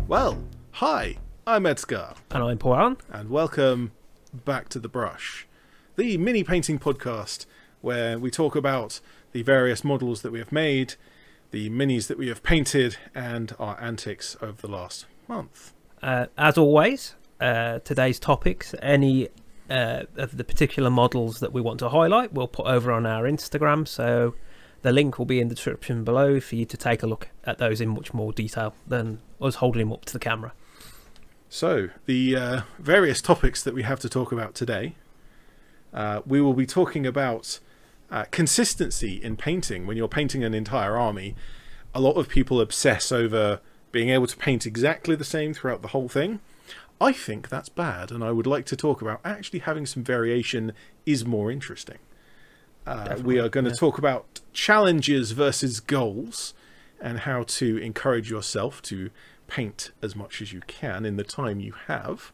Well, hi, I'm s.t.a.l.k.e.r. And I'm Paul Allen. And welcome back to The Brush, the mini painting podcast where we talk about the various models that we have made, the minis that we have painted, and our antics over the last month. As always, today's topics, any of the particular models that we want to highlight, we'll put over on our Instagram, so the link will be in the description below for you to take a look at those in much more detail than us holding them up to the camera. So, the various topics that we have to talk about today, we will be talking about consistency in painting. When you're painting an entire army, a lot of people obsess over being able to paint exactly the same throughout the whole thing. I think that's bad, and I would like to talk about actually having some variation is more interesting. We are going to talk about challenges versus goals and how to encourage yourself to paint as much as you can in the time you have.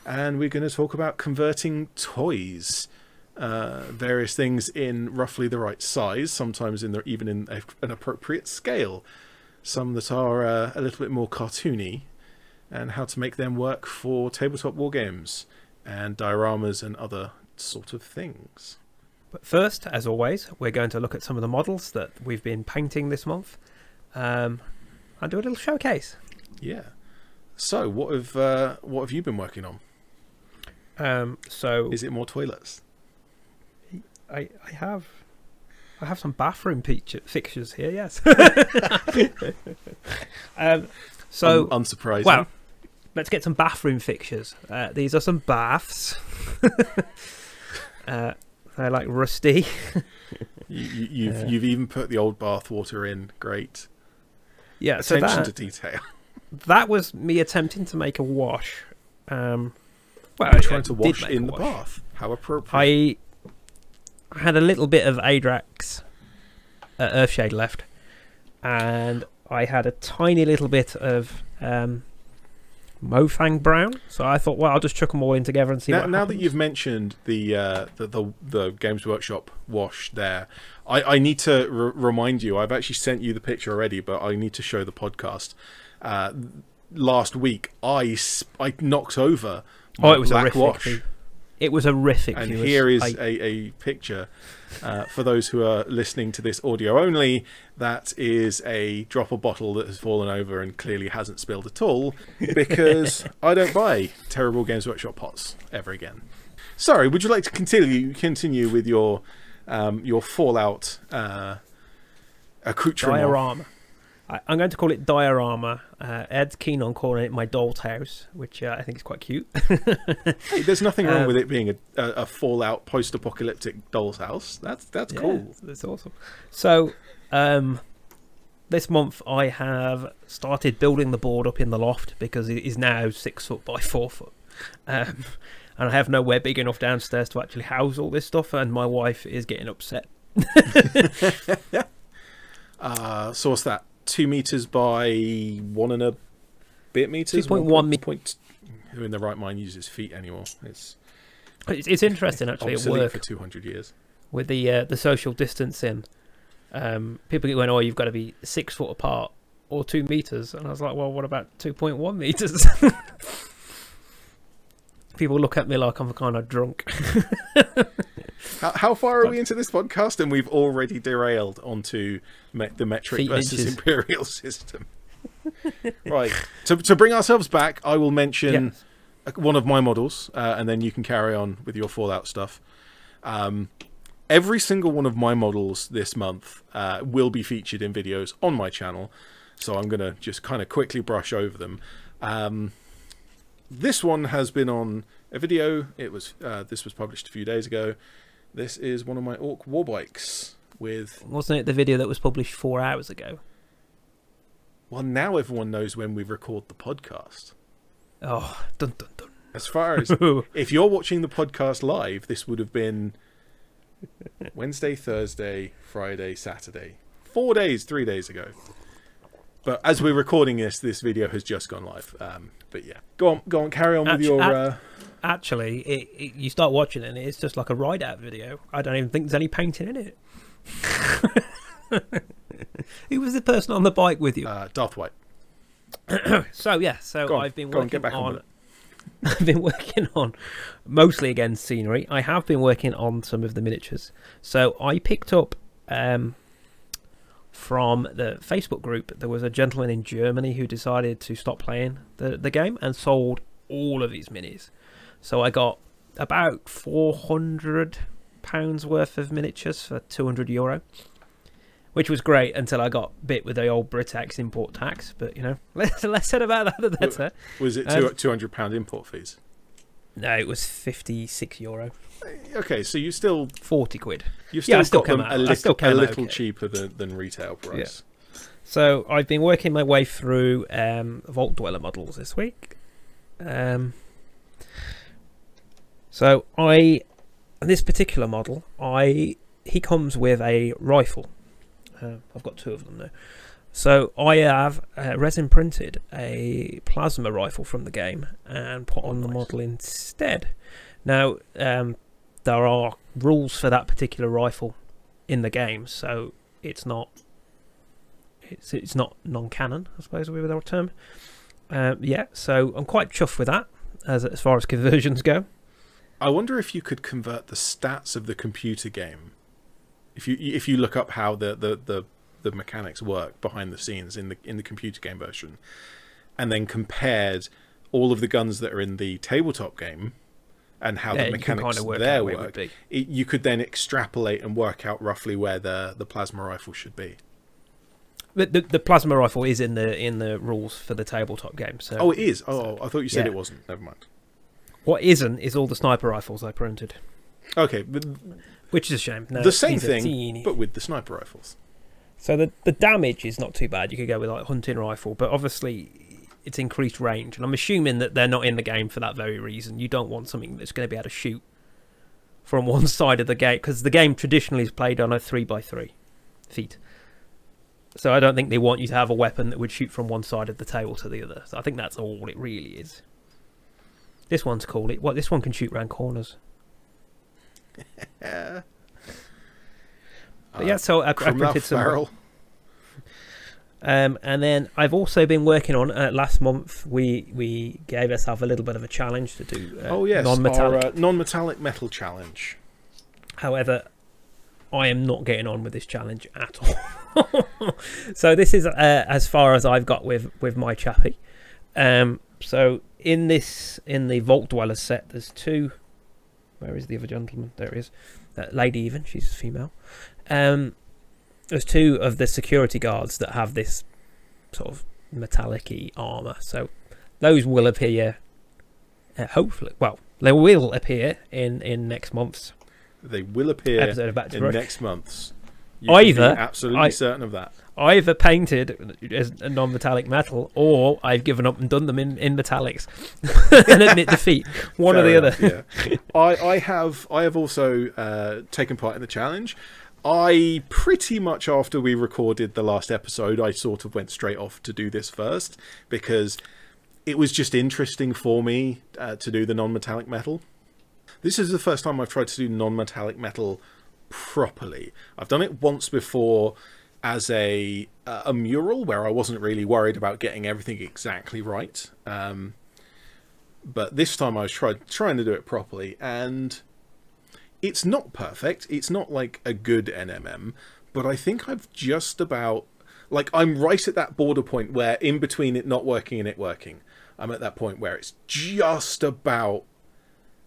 And we're going to talk about converting toys, various things in roughly the right size, sometimes even in an appropriate scale, some that are a little bit more cartoony, and how to make them work for tabletop wargames and dioramas and other sort of things. But first, as always, we're going to look at some of the models that we've been painting this month and do a little showcase. Yeah. So, what have you been working on? Is it more toilets? I have some bathroom fixtures here. Yes. So unsurprising. Well, let's get some bathroom fixtures. These are some baths. They're like rusty. You've even put the old bath water in. Great. Yeah. Attention to detail. That was me attempting to make a wash. Well, you're trying to wash in the bath. How appropriate. I had a little bit of Adrax Earthshade left, and I had a tiny little bit of Mofang Brown, so I thought, well, I'll just chuck them all in together and see what happens. Now that you've mentioned the Games Workshop wash there, I need to remind you, I've actually sent you the picture already, but I need to show the podcast. Last week, I knocked over my black wash. It was horrific. And here is a picture for those who are listening to this audio only. That is a dropper bottle that has fallen over and clearly hasn't spilled at all, because I don't buy terrible Games Workshop pots ever again. Sorry, would you like to continue with your Fallout accoutrement? Diorama. I'm going to call it diorama. Ed's keen on calling it my doll's house, which I think is quite cute. Hey, there's nothing wrong with it being a Fallout post-apocalyptic doll's house. That's cool. That's awesome. So this month I have started building the board up in the loft because it is now 6 foot by 4 foot. And I have nowhere big enough downstairs to actually house all this stuff, and my wife is getting upset. So what's that? 2 meters by 1 and a bit meters. 2.1 meters. Who in the right mind uses feet anymore? It's interesting actually at work for 200 years with the social distancing. People keep going, "Oh, you've got to be 6 foot apart or 2 meters," and I was like, "Well, what about 2.1 meters?" People look at me like I'm kind of drunk. How far are we into this podcast, and we've already derailed onto the metric feet versus inches. imperial system? Right. To bring ourselves back, I will mention one of my models, and then you can carry on with your Fallout stuff. Every single one of my models this month will be featured in videos on my channel, so I'm going to just kind of quickly brush over them. This one has been on a video. This was published a few days ago. This is one of my Orc Warbikes with... Wasn't it the video that was published 4 hours ago? Well, now everyone knows when we record the podcast. Oh, dun dun dun. As far as... if you're watching the podcast live, this would have been Wednesday, Thursday, Friday, Saturday. 4 days, 3 days ago. But as we're recording this video has just gone live. But yeah, go on, carry on with your... Actually, you start watching it and it's just like a ride-out video. I don't even think there's any painting in it. Who was the person on the bike with you? Darth White. So yeah, so I've been working on. I've been working on mostly again scenery. I have been working on some of the miniatures. So I picked up from the Facebook group. There was a gentleman in Germany who decided to stop playing the game and sold all of his minis. So I got about £400 worth of miniatures for €200, which was great until I got bit with the old Britax import tax. But you know, less said about that, the better. Was it £200 import fees? No, it was €56. Okay, so you still 40 quid. You've still got them a little okay. cheaper than retail price. Yeah. So I've been working my way through Vault Dweller models this week. So this particular model, he comes with a rifle. I've got two of them now. So I have resin printed a plasma rifle from the game and put on the model instead. Now there are rules for that particular rifle in the game, so it's not non-canon, I suppose would be the term. Yeah, so I'm quite chuffed with that as far as conversions go. I wonder if you could convert the stats of the computer game. If you look up how the mechanics work behind the scenes in the computer game version, and then compared all of the guns that are in the tabletop game and how the mechanics there work, you could then extrapolate and work out roughly where the plasma rifle should be. The plasma rifle is in the rules for the tabletop game. So oh, it is. Oh, I thought you said it wasn't. Never mind. What isn't is all the sniper rifles I printed. Okay, which is a shame. No, the same thing, but with the sniper rifles. So the damage is not too bad. You could go with like a hunting rifle, but obviously it's increased range, and I'm assuming that they're not in the game for that very reason. You don't want something that's going to be able to shoot from one side of the game, because the game traditionally is played on a 3x3 feet. So I don't think they want you to have a weapon that would shoot from one side of the table to the other. So I think that's all it really is. This one's cool. This one can shoot round corners. But yeah, so I printed some. And then I've also been working on last month. We gave ourselves a little bit of a challenge to do. Non-metallic non-metallic metal challenge. However, I am not getting on with this challenge at all. So this is as far as I've got with my chappie. So in the Vault Dweller set, there's two. Where is the other gentleman? There he is. Lady even, she's female. There's two of the security guards that have this sort of metallic-y armour. So those will appear, hopefully. Well, they will appear in next month's. They will appear episode of BackToTheBrush. In next month's. You can be absolutely certain of that. Either painted as a non-metallic metal, or I've given up and done them in metallics and admit defeat. One or the other. Yeah. I have also taken part in the challenge. I pretty much, after we recorded the last episode, I sort of went straight off to do this first, because it was just interesting for me to do the non-metallic metal. This is the first time I've tried to do non-metallic metal properly. I've done it once before as a mural where I wasn't really worried about getting everything exactly right. But this time I was trying to do it properly, and it's not perfect. It's not like a good NMM, but I think I've just about... Like, I'm right at that border point where in between it not working and it working. I'm at that point where it's just about...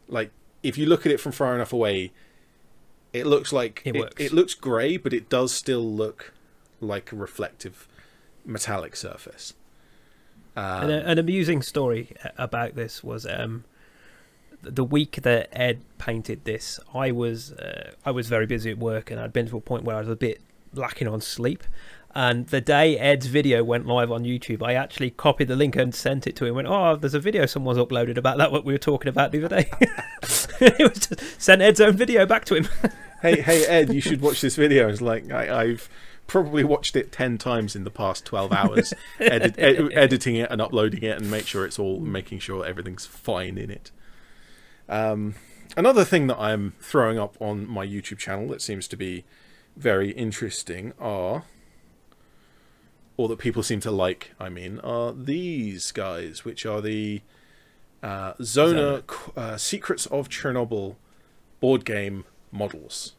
Like, if you look at it from far enough away, it looks like... It looks grey, but it does still look like a reflective metallic surface. An amusing story about this was... the week that Ed painted this, I was very busy at work, and I'd been to a point where I was a bit lacking on sleep. And the day Ed's video went live on YouTube, I actually copied the link and sent it to him. Went, oh, there's a video someone's uploaded about that, what we were talking about the other day. It was just sent Ed's own video back to him. hey Ed, you should watch this video. It's like I've probably watched it 10 times in the past 12 hours, editing it and uploading it, and making sure everything's fine in it. Another thing that I'm throwing up on my YouTube channel that seems to be very interesting are or that people seem to like, I mean, are these guys, which are the Zona Secrets of Chernobyl board game models.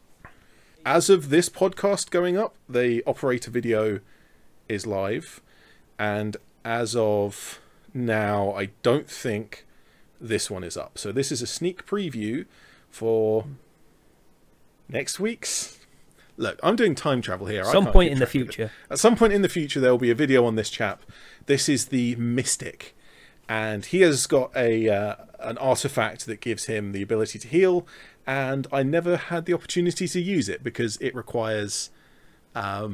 As of this podcast going up, the operator video is live, and as of now, I don't think this one is up. So this is a sneak preview for next week's. Look, I'm doing time travel here. Some point in the future. At some point in the future, there will be a video on this chap. This is the Mystic, and he has got an artifact that gives him the ability to heal. And I never had the opportunity to use it because it requires a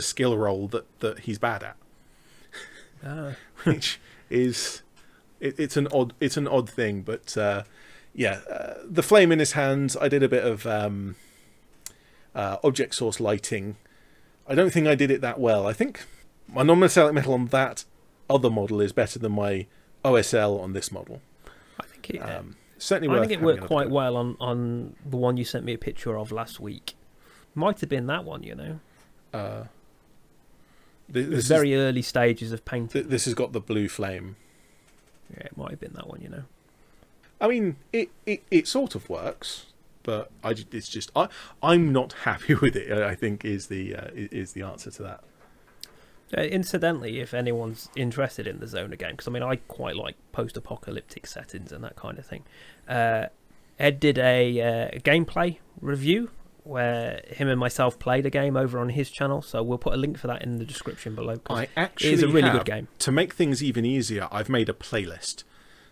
skill roll that he's bad at, which is it's an odd thing. But the flame in his hands. I did a bit of object source lighting. I don't think I did it that well. I think my non-metallic metal on that other model is better than my OSL on this model. I think it certainly. I think it worked quite well on the one you sent me a picture of last week. Might have been that one, you know. This very early stages of painting. This has got the blue flame. Yeah, it might have been that one, you know. I mean, it sort of works. But it's just I'm not happy with it. I think is the answer to that. Incidentally, if anyone's interested in the Zona game, because I mean I quite like post-apocalyptic settings and that kind of thing. Ed did a gameplay review where him and myself played a game over on his channel, so we'll put a link for that in the description below. I actually it is a really good game. To make things even easier, I've made a playlist.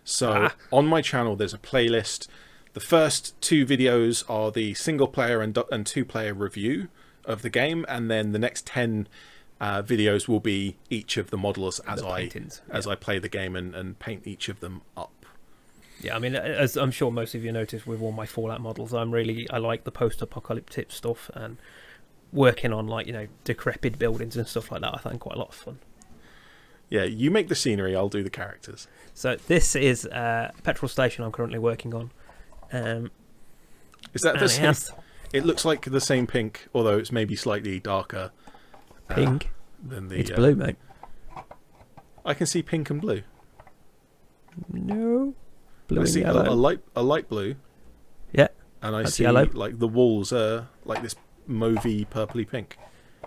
So on my channel, there's a playlist. The first 2 videos are the single player and 2-player review of the game, and then the next 10 videos will be each of the models as I play the game and paint each of them up. Yeah, I mean, as I'm sure most of you noticed with all my Fallout models, I like the post-apocalyptic stuff, and working on, like, you know, decrepit buildings and stuff like that I find quite a lot of fun. Yeah, you make the scenery, I'll do the characters. So this is a petrol station I'm currently working on. Is that the same? It looks like the same pink, although it's maybe slightly darker. Pink? Than the, it's blue, mate. I can see pink and blue. No. Blue and see yellow. a light blue. Yeah. And I see yellow. Like the walls are like this mauvey, purpley pink.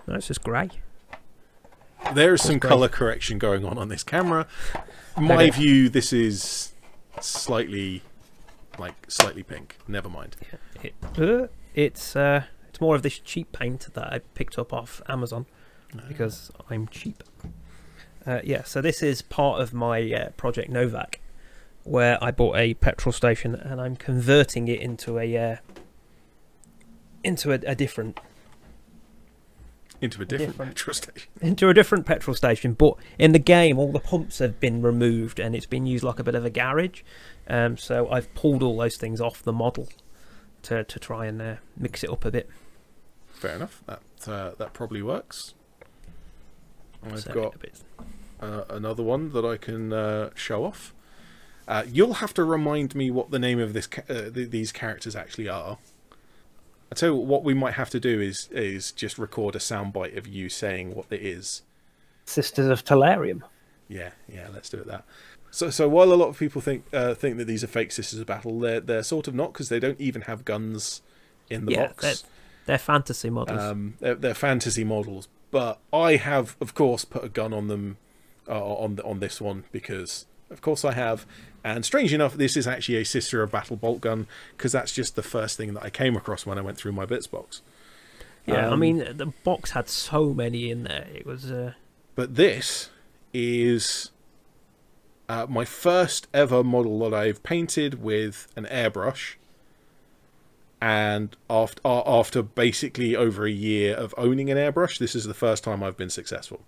No, it's just grey. There is some colour correction going on this camera. In my view, this is slightly pink. Never mind. Yeah. It's more of this cheap paint that I picked up off Amazon because I'm cheap. Yeah, so this is part of my Project Novak, where I bought a petrol station and I'm converting it into a different petrol station. Into a different petrol station, but in the game all the pumps have been removed and it's been used like a bit of a garage. So I've pulled all those things off the model to try and mix it up a bit. Fair enough. That probably works. I've got another one that I can show off. You'll have to remind me what the name of these characters actually are. I tell you what we might have to do is just record a soundbite of you saying what it is. Sisters of Tellurium. Yeah, let's do it that. So while a lot of people think that these are fake Sisters of Battle, they're sort of not, because they don't even have guns in the box. They're fantasy models. They're fantasy models, but I have, of course, put a gun on them on this one because, of course, I have. And strange enough, this is actually a Sister of Battle bolt gun, because that's just the first thing that I came across when I went through my bits box. Yeah, I mean, the box had so many in there. It was. But this is my first ever model that I've painted with an airbrush, and after basically over a year of owning an airbrush, this is the first time I've been successful.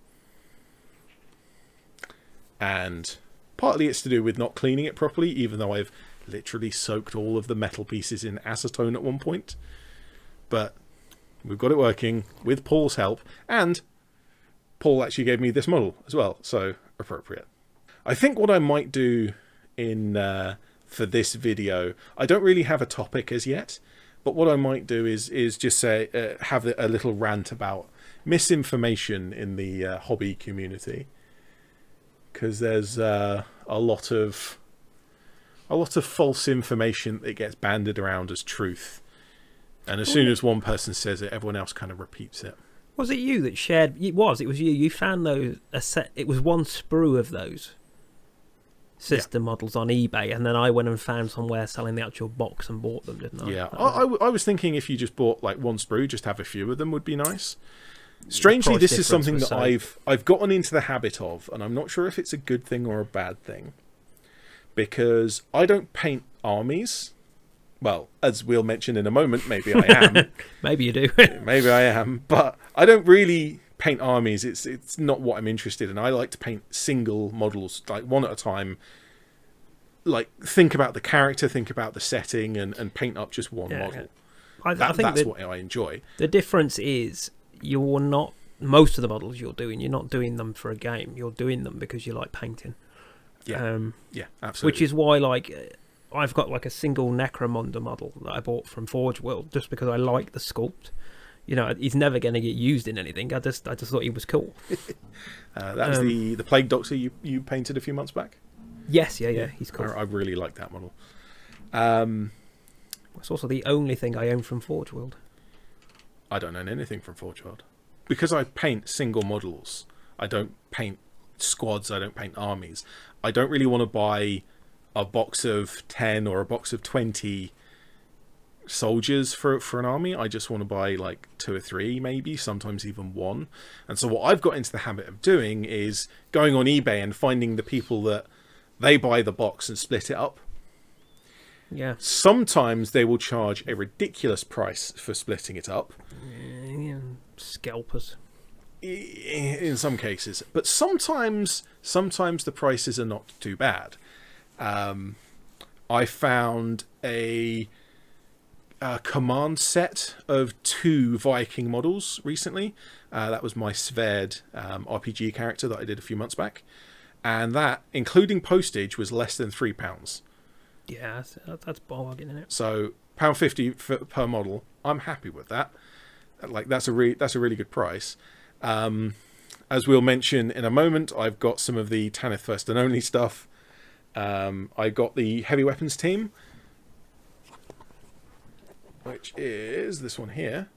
And partly it's to do with not cleaning it properly, even though I've literally soaked all of the metal pieces in acetone at one point. But we've got it working with Paul's help, and Paul actually gave me this model as well, so appropriate. I think what I might do for this video, I don't really have a topic as yet, but what I might do is just say have a little rant about misinformation in the hobby community, because there's a lot of false information that gets banded around as truth, and as soon as one person says it, everyone else kind of repeats it. Was it you that shared? It was you. You found those it was one sprue of those system models on eBay, and then I went and found somewhere selling the actual box and bought them, didn't I? Yeah, I was thinking if you just bought like one sprue, just have a few of them would be nice. Strangely, this is something that I've gotten into the habit of, and I'm not sure if it's a good thing or a bad thing, because I don't paint armies. Well, as we'll mention in a moment, maybe I am. Maybe you do. Maybe I am, but I don't really paint armies. It's not what I'm interested in. I like to paint single models, like one at a time. Like, think about the character, think about the setting, and paint up just one model. I think that's what I enjoy. The difference is you're not, most of the models you're not doing them for a game. You're doing them because you like painting. Yeah, yeah, absolutely. Which is why, like, I've got like a single Necromunda model that I bought from Forge World just because I like the sculpt. You know, he's never going to get used in anything. I just thought he was cool. That was the Plague Doctor you painted a few months back? Yes, yeah, he's cool. I really like that model. It's also the only thing I own from Forge World. I don't own anything from Forge World. Because I paint single models. I don't paint squads, I don't paint armies. I don't really want to buy a box of 10 or a box of 20 soldiers for an army. I just want to buy like 2 or 3, maybe, sometimes even 1. And so what I've got into the habit of doing is going on eBay and finding the people that they buy the box and split it up. Yeah. Sometimes they will charge a ridiculous price for splitting it up. Yeah, scalpers. In some cases. But sometimes the prices are not too bad. I found a command set of 2 Viking models recently. That was my Sverd RPG character that I did a few months back. And that, including postage, was less than £3. Yeah, that's bargain, isn't it? So £1.50 per model. I'm happy with that. Like, that's a really good price. As we'll mention in a moment, I've got some of the Tanith First and Only stuff. I got the heavy weapons team, which is this one here.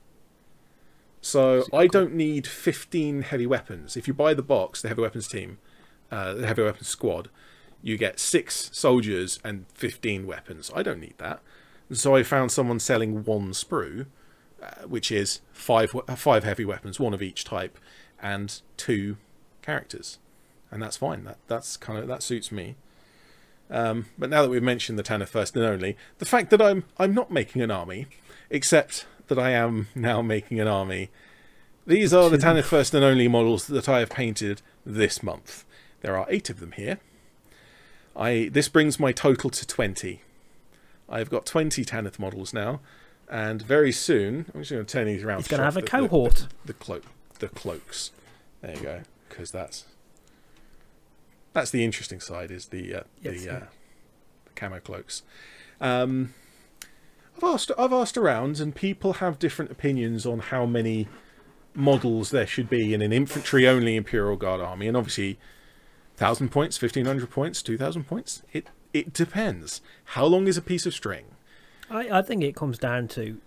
So I don't need 15 heavy weapons. If you buy the box, the heavy weapons team, the heavy weapons squad, you get 6 soldiers and 15 weapons. I don't need that. And so I found someone selling 1 sprue, which is 5 heavy weapons, 1 of each type, and 2 characters, and that's fine. That suits me. But now that we've mentioned the Tanith First and Only, the fact that I'm not making an army, except that I am now making an army. These are the Tanith First and Only models that I have painted this month. There are 8 of them here. This brings my total to 20. I've got 20 Tanith models now, and very soon I'm just going to turn these around. It's going to have a cohort. The cloaks. There you go, because that's the interesting side, is the camo cloaks. I've asked around, and people have different opinions on how many models there should be in an infantry only Imperial Guard army, and obviously 1,000 points, 1,500 points, 2,000 points. It depends. How long is a piece of string? I think it comes down to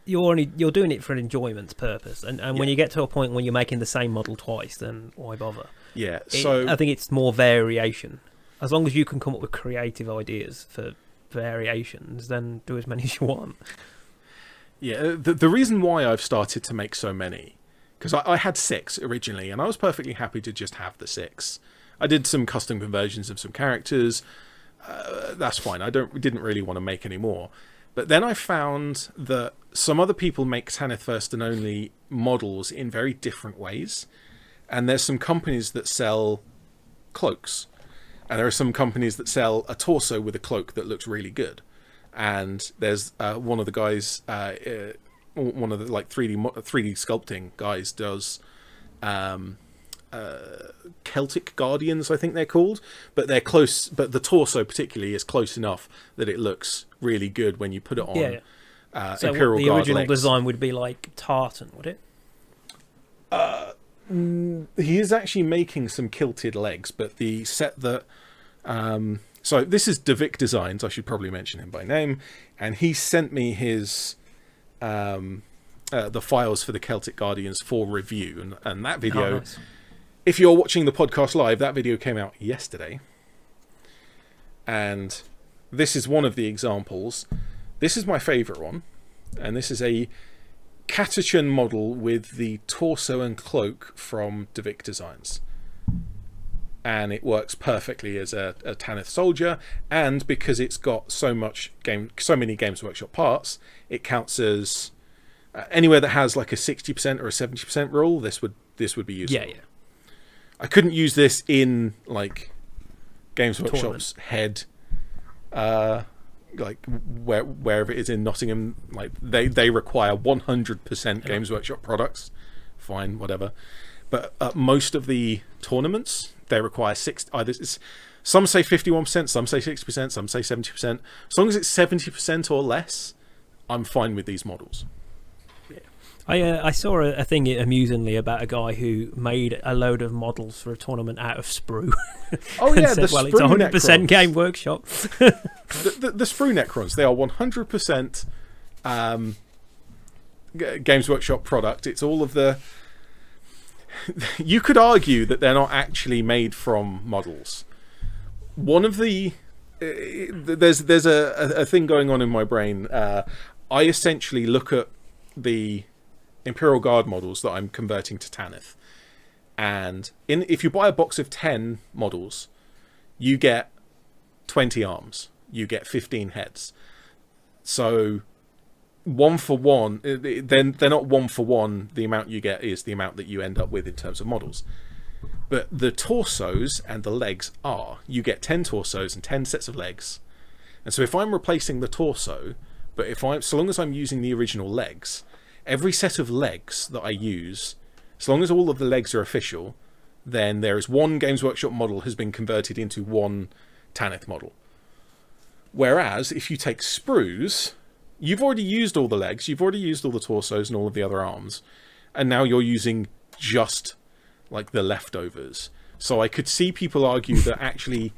you're doing it for an enjoyment purpose, and when you get to a point when you're making the same model twice, then why bother? Yeah, I think it's more variation. As long as you can come up with creative ideas for variations, then do as many as you want. Yeah, the reason why I've started to make so many, because I had 6 originally, and I was perfectly happy to just have the 6. I did some custom conversions of some characters. That's fine. I didn't really want to make any more. But then I found that some other people make Tanith First and Only models in very different ways. And there's some companies that sell cloaks. And there are some companies that sell a torso with a cloak that looks really good. And there's one of the guys, one of the like 3D sculpting guys does Celtic Guardians, I think they're called, but they're close. But the torso particularly is close enough that it looks really good when you put it on. So Imperial the Guard original legs. design would be like tartan, would it? He is actually making some kilted legs, but the set that... so this is Davik Designs. I should probably mention him by name. And he sent me his... the files for the Celtic Guardians for review. And that video... nice. If you're watching the podcast live, that video came out yesterday. And this is one of the examples. This is my favourite one. And this is a Catachan model with the torso and cloak from Davik Designs. And it works perfectly as a Tanith soldier. And because it's got so many Games Workshop parts, it counts as... anywhere that has like a 60% or a 70% rule, this would be useful. Yeah, yeah. I couldn't use this in like Games Workshop's head, like wherever it is in Nottingham. Like they require 100% Games Workshop products. Fine, whatever. But most of the tournaments they require some say 51%, some say 60%, some say 70%. As long as it's 70% or less, I'm fine with these models. I saw a thing amusingly about a guy who made a load of models for a tournament out of sprue. Oh yeah, said, well, it's 100% Game Workshop. the sprue Necrons, they are 100% Games Workshop product. It's all of the... You could argue that they're not actually made from models. One of the... there's a thing going on in my brain. I essentially look at the Imperial Guard models that I'm converting to Tanith, and if you buy a box of 10 models, you get 20 arms, you get 15 heads. So 1 for 1, then they're not 1 for 1. The amount you get is the amount that you end up with in terms of models. But the torsos and the legs are. You get 10 torsos and 10 sets of legs. And so if I'm replacing the torso, but so long as I'm using the original legs, every set of legs that I use, as long as all of the legs are official, then there is one Games Workshop model has been converted into one Tanith model. Whereas if you take sprues, you've already used all the legs, you've already used all the torsos and all of the other arms, and now you're using just like the leftovers. So I could see people argue that actually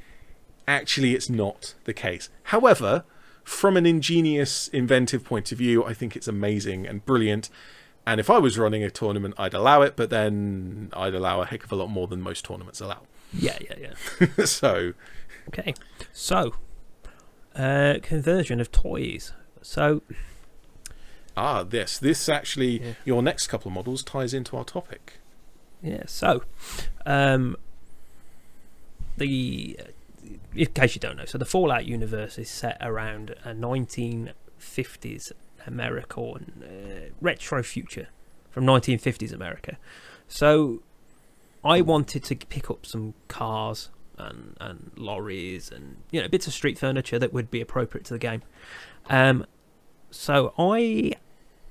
it's not the case. However, from an ingenious, inventive point of view, I think it's amazing and brilliant. And if I was running a tournament, I'd allow it, but then I'd allow a heck of a lot more than most tournaments allow. Yeah. So... Okay. So, conversion of toys. So... this actually, your next couple of models ties into our topic. Yeah, so, in case you don't know, so the Fallout universe is set around a 1950s America, or retro future from 1950s America. So I wanted to pick up some cars and lorries and bits of street furniture that would be appropriate to the game. So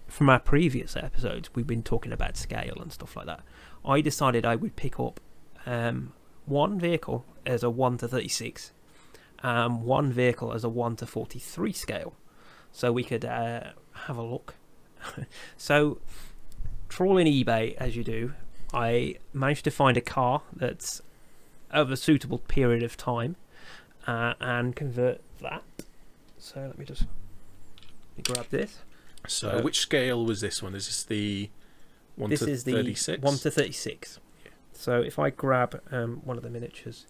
from our previous episodes, we've been talking about scale and stuff like that. I decided I would pick up one vehicle as a 1:36, one vehicle as a 1:43 scale, so we could have a look. So, trawling eBay as you do, I managed to find a car that's of a suitable period of time and convert that. So let me grab this. So which scale was this one? Is this the 1:36? This is the 1:36. So if I grab one of the miniatures,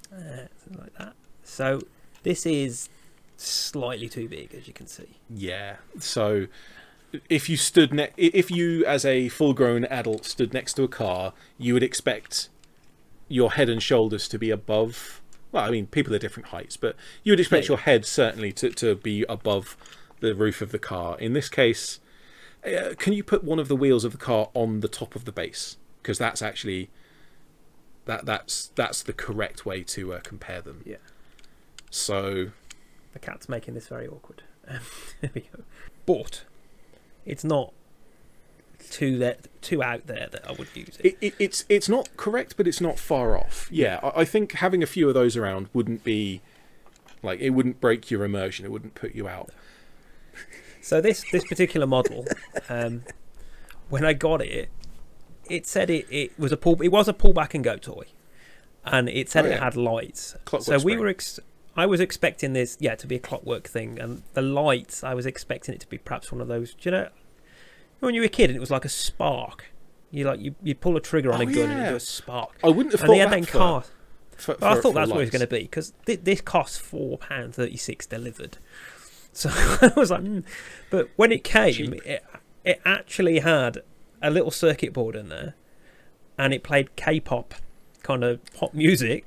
something like that. So this is slightly too big, as you can see. Yeah. So if you as a full-grown adult stood next to a car, you would expect your head and shoulders to be above. Well, I mean, people are different heights, but you would expect your head certainly to be above the roof of the car. In this case, can you put one of the wheels of the car on the top of the base? Because that's actually that's the correct way to compare them. Yeah. So the cat's making this very awkward. There we go. But it's not too out there that I would use it. It's not correct, but it's not far off. Yeah, I think having a few of those around wouldn't be like, it wouldn't break your immersion. It wouldn't put you out. So this particular model, when I got it, it said it was a pull back and go toy, and it said it had lights. Clockwork so we spring. were I was expecting this, to be a clockwork thing, and the lights, I was expecting it to be perhaps one of those. Do you know when you were a kid and it was like a spark? You pull a trigger on a gun and it does a spark. I wouldn't have and thought they had that car. For, I thought for that's what it was lights. going to be, because this costs £4.36 delivered. So I was like, but when it came, it actually had a little circuit board in there, and it played K-pop kind of pop music.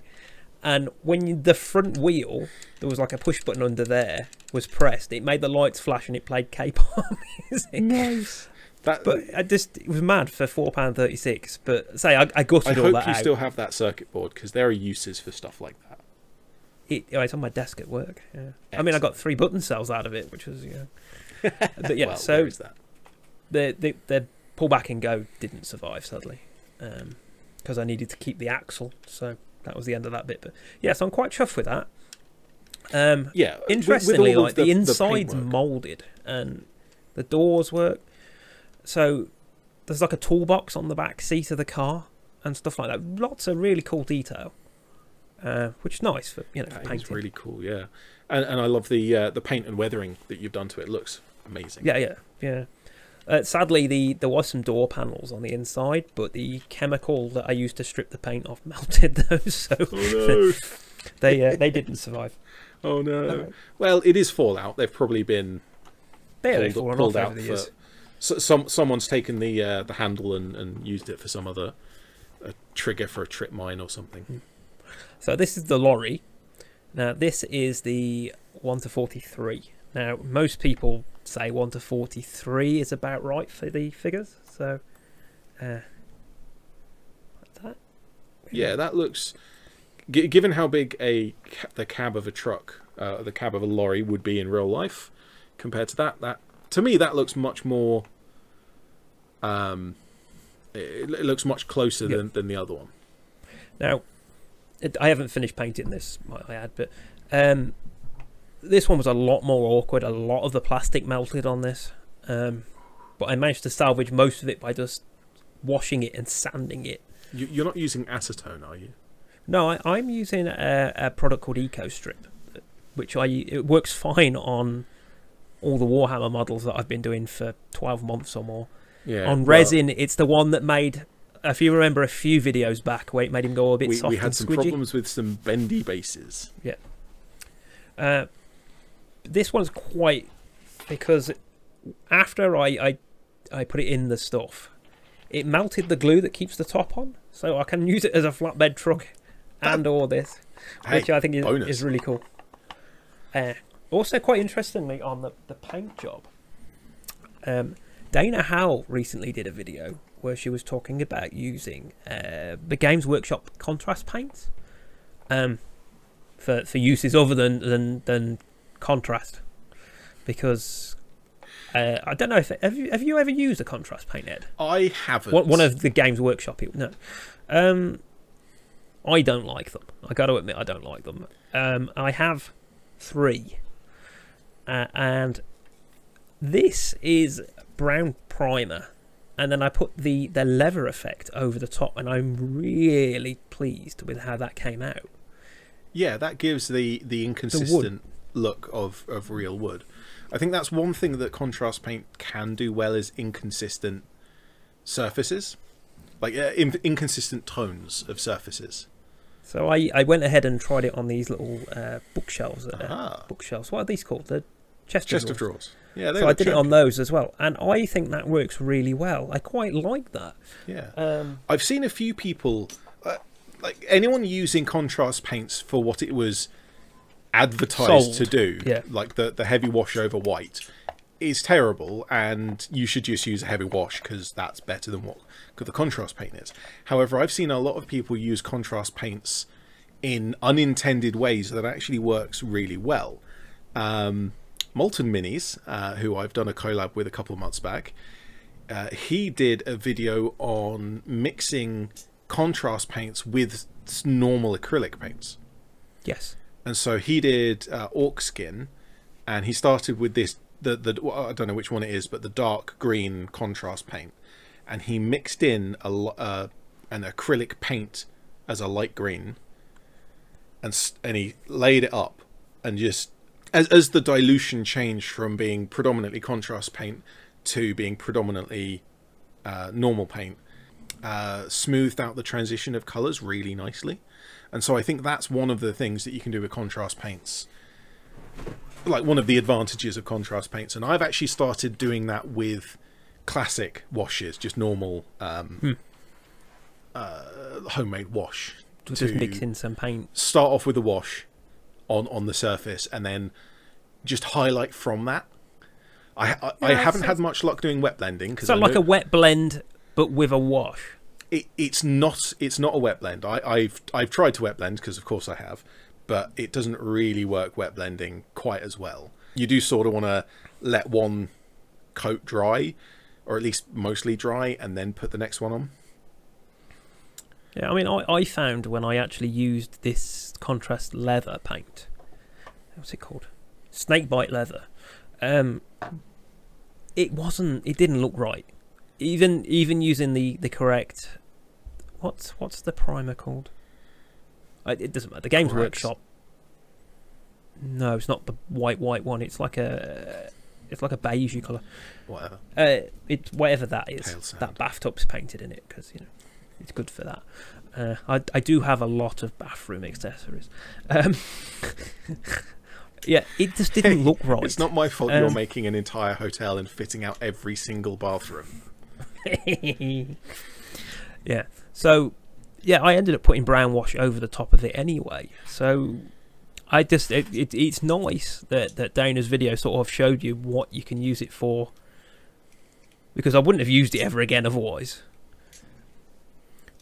And when the front wheel, there was like a push button under there, was pressed, it made the lights flash and it played K-pop music. Nice. But it was mad for £4.36. But say I gutted I all that out. hope you still have that circuit board, because there are uses for stuff like that. It's on my desk at work. Yeah. I mean, I got 3 button cells out of it, which was But yeah, well, so there is that. the pull back and go didn't survive, sadly, because I needed to keep the axle. So that was the end of that bit. But yeah, so I'm quite chuffed with that. Yeah. Interestingly, with all like of the paintwork. inside's moulded and the doors work. So there's like a toolbox on the back seat of the car and stuff like that. Lots of really cool detail, which is nice for painting. It's really cool, yeah. And I love the paint and weathering that you've done to it. It looks amazing. Yeah. Sadly, there was some door panels on the inside, but the chemical that I used to strip the paint off melted those, so Oh no. they didn't survive. Oh no. Well, it is Fallout. They've probably been They've fallen pulled off out over the for years. someone's taken the handle and used it for some other trigger for a trip mine or something. So this is the lorry. Now this is the 1:43. Now most people say 1:43 is about right for the figures. So like that. Yeah, that looks. Given how big the cab of a truck, the cab of a lorry would be in real life, compared to that to me that looks much more. It looks much closer than the other one. Now, I haven't finished painting this, might I add, but this one was a lot more awkward. A lot of the plastic melted on this, but I managed to salvage most of it by just washing it and sanding it. You're not using acetone, are you? No, I'm using a product called EcoStrip, which it works fine on all the Warhammer models that I've been doing for 12 months or more. Yeah. On resin, it's the one that made, if you remember a few videos back, where it made him go a bit soft and squidgy. We had some problems with some bendy bases. Yeah. This one's quite, because after I put it in the stuff, it melted the glue that keeps the top on, so I can use it as a flatbed truck and or this, which I think is really cool. Also quite interestingly, on the paint job, Dana Howls recently did a video where she was talking about using the Games Workshop contrast paints for uses other than contrast, because I don't know if have you ever used a contrast paint, Ed? I haven't. One of the Games Workshop people. No. I don't like them. I got to admit, I don't like them. I have 3, and this is brown primer, and then I put the leather effect over the top, and I'm really pleased with how that came out. Yeah, that gives the inconsistent look of real wood. I think that's one thing that contrast paint can do well, is inconsistent surfaces, like inconsistent tones of surfaces. So I went ahead and tried it on these little bookshelves. Bookshelves. What are these called? The chest of drawers. Yeah, so I did it on those as well, and I think that works really well. I quite like that. Yeah. I've seen a few people, like anyone using contrast paints for what it was advertised to do, like the heavy wash over white, is terrible, and you should just use a heavy wash because that's better than what the contrast paint is. However, I've seen a lot of people use contrast paints in unintended ways that actually works really well. Molten Minis, who I've done a collab with a couple of months back, he did a video on mixing contrast paints with normal acrylic paints. Yes. And so he did orc skin, and he started with this, I don't know which one it is, but the dark green contrast paint. and he mixed in an acrylic paint as a light green, and he laid it up, and just as the dilution changed from being predominantly contrast paint to being predominantly normal paint, smoothed out the transition of colors really nicely. And so I think that's one of the things that you can do with contrast paints, like one of the advantages of contrast paints. And I've actually started doing that with classic washes, just normal homemade wash. Just mix in some paint. Start off with a wash on the surface, and then just highlight from that. I haven't had much luck doing wet blending. So like a wet blend, but with a wash. It's not a wet blend. I've tried to wet blend, because of course I have, but it doesn't really work wet blending quite as well. You do sort of want to let one coat dry, or at least mostly dry, and then put the next one on. Yeah, I mean, I found when I actually used this contrast leather paint, what's it called? Snakebite leather. It didn't look right. Even using the correct, what's the primer called? It doesn't matter. The Games Workshop. No, it's not the white one. It's like a beigey colour. Whatever. It's whatever that is. That bathtub's painted in it, because it's good for that. I do have a lot of bathroom accessories. Yeah, it just didn't look right. It's not my fault you're making an entire hotel and fitting out every single bathroom. Yeah. So, yeah, I ended up putting brown wash over the top of it anyway. So, it's nice that Dana's video sort of showed you what you can use it for, because I wouldn't have used it ever again otherwise.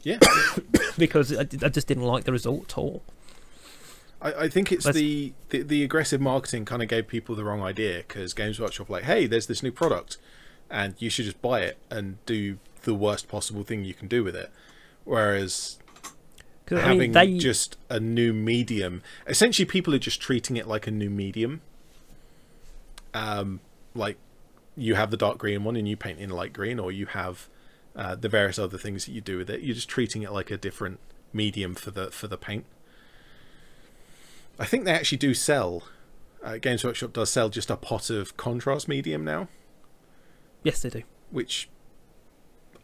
Yeah. Because I just didn't like the result at all. I think it's the aggressive marketing kind of gave people the wrong idea, because Games Workshop were like, hey, there's this new product and you should just buy it and do the worst possible thing you can do with it. Whereas having just a new medium, essentially people are just treating it like a new medium. Like you have the dark green one and you paint in light green, or you have the various other things that you do with it. You're just treating it like a different medium for the paint. I think they actually do sell, Games Workshop does sell just a pot of contrast medium now. Yes, they do. Which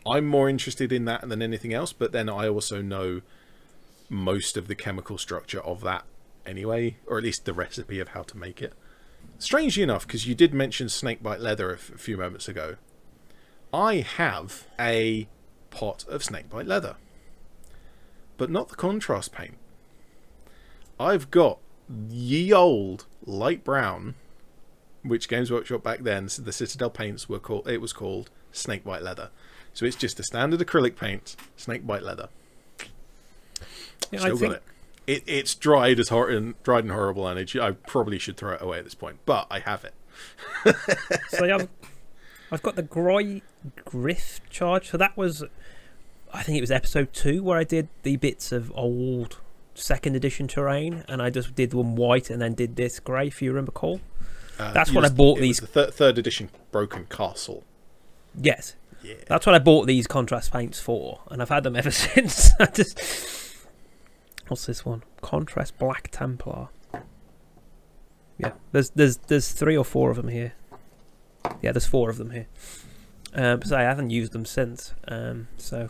I'm more interested in that than anything else, but then I also know most of the chemical structure of that anyway, or at least the recipe of how to make it. Strangely enough, because you did mention snakebite leather a few moments ago, I have a pot of snakebite leather, but not the contrast paint. I've got ye old light brown, which Games Workshop back then, the Citadel paints were called. It was called snakebite leather. So it's just a standard acrylic paint, snakebite leather. Yeah, still got it. It's dried and horrible, and I probably should throw it away at this point, but I have it. So I've got the Griff charge. So that was, I think it was episode 2 where I did the bits of old 2nd edition terrain, and I just did one white and then did this grey, if you recall. That's what I bought these. The 3rd edition Broken Castle. Yes. Yeah. That's what I bought these contrast paints for, and I've had them ever since. What's this one? Contrast Black Templar. Yeah, there's 3 or 4 of them here. Yeah, there's 4 of them here. So I haven't used them since. So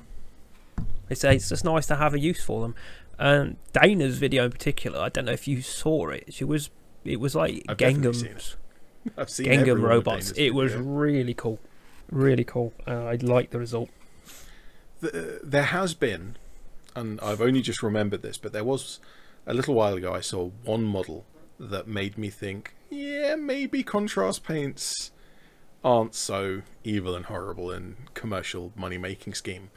it's just nice to have a use for them. Dana's video in particular, I don't know if you saw it. It was like Gengham's. I've seen Gengham robots. It was really cool. Really cool. I like the result. There has been, and I've only just remembered this, but there was a little while ago I saw one model that made me think, yeah, maybe contrast paints aren't so evil and horrible and commercial money-making scheme.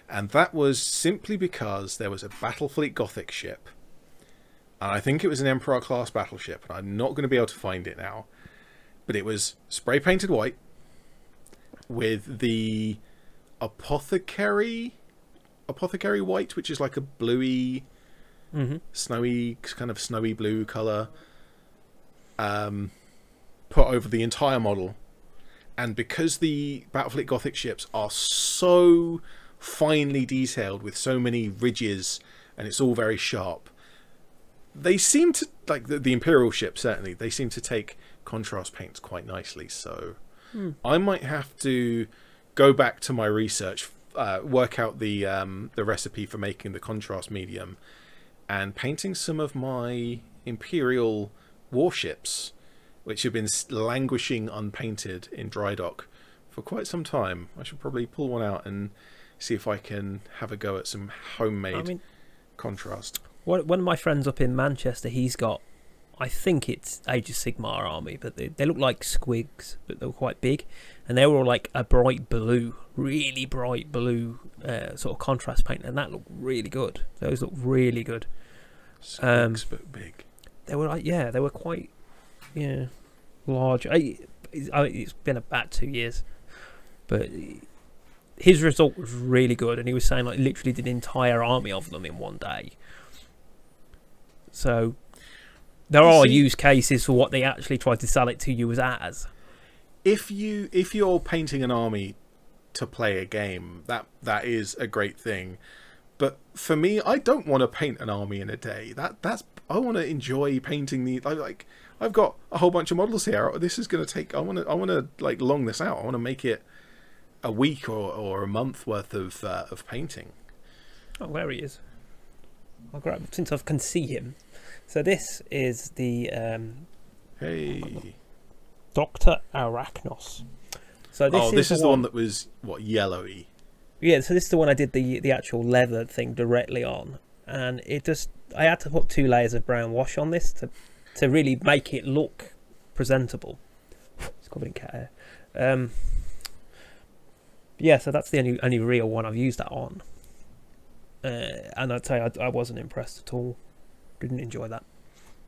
And that was simply because there was a Battlefleet Gothic ship, and I think it was an Emperor class battleship, and I'm not going to be able to find it now, but it was spray painted white with the apothecary white, which is like a bluey, snowy, kind of snowy blue color, put over the entire model, and because the Battlefleet Gothic ships are so finely detailed with so many ridges and it's all very sharp, they seem to, like the Imperial ships certainly, they seem to take contrast paints quite nicely. So I might have to go back to my research, work out the recipe for making the contrast medium, and painting some of my Imperial warships, which have been languishing unpainted in dry dock for quite some time. I should probably pull one out and see if I can have a go at some homemade contrast. One of my friends up in Manchester, he's got, I think it's Age of Sigmar army, but they look like squigs, but they were quite big, and they were all like a bright blue, really bright blue sort of contrast paint, and that looked really good. Those look really good. Squigs, but big. They were like, yeah, they were quite, yeah, large. It's been about 2 years, but his result was really good, and he was saying like literally did an entire army of them in one day. So there are use cases for what they actually tried to sell it to you as. If you're painting an army to play a game, that is a great thing. But for me, I don't want to paint an army in a day. I want to enjoy painting the like. I've got a whole bunch of models here. This is going to take. I want to like long this out. I want to make it a week or a month worth of painting. Oh, there he is. I'll grab since I can see him. So this is the hey, Dr. Arachnos. So this is the one that was what, yellowy. Yeah, so this is the one I did the actual leather thing directly on, and I had to put 2 layers of brown wash on this to really make it look presentable. It's covered in cat hair. Yeah, so that's the only real one I've used that on. And I'd say I wasn't impressed at all. Didn't enjoy that.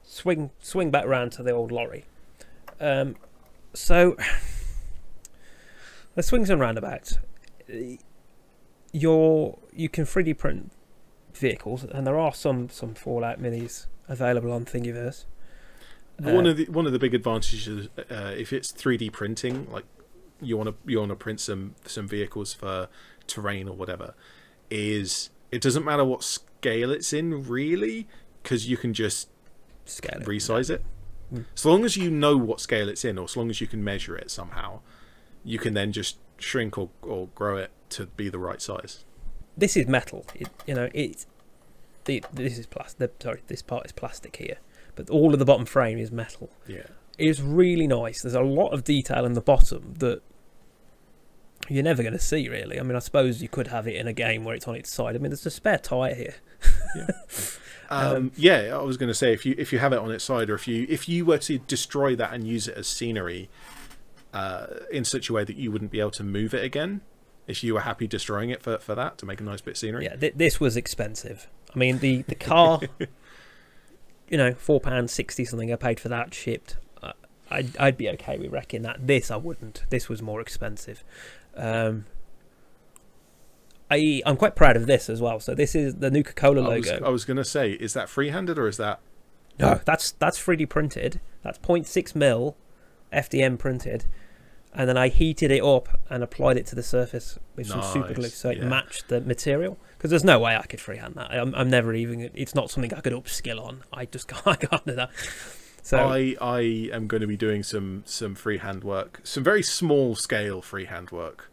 Swing back round to the old lorry. So the swings and roundabouts. You can 3D print vehicles, and there are some Fallout minis available on Thingiverse. One of the big advantages, if it's 3D printing, like you want to print some vehicles for terrain or whatever, is it doesn't matter what scale it's in really, because you can just resize it. So long as you know what scale it's in, or so long as you can measure it somehow, you can then just shrink or grow it to be the right size. This is metal. This is plastic. Sorry, this part is plastic here, but all of the bottom frame is metal. Yeah, it's really nice. There's a lot of detail in the bottom that you're never going to see, really. I mean, I suppose you could have it in a game where it's on its side. I mean, there's a spare tyre here. Yeah, I was going to say, if you have it on its side, or if you were to destroy that and use it as scenery in such a way that you wouldn't be able to move it again, if you were happy destroying it for that to make a nice bit of scenery. Yeah, this was expensive. I mean, the car, £4.60 something I paid for that shipped. I'd be okay with wrecking that. This I wouldn't. This was more expensive. I'm quite proud of this as well. So this is the Nuka-Cola logo. I was going to say, is that freehanded or is that? No, that's 3D printed. That's 0.6mm FDM printed, and then I heated it up and applied it to the surface with some super glue so it matched the material. Because there's no way I could freehand that. I'm never even. It's not something I could upskill on. I can't do that. So I am going to be doing some freehand work, some very small scale freehand work,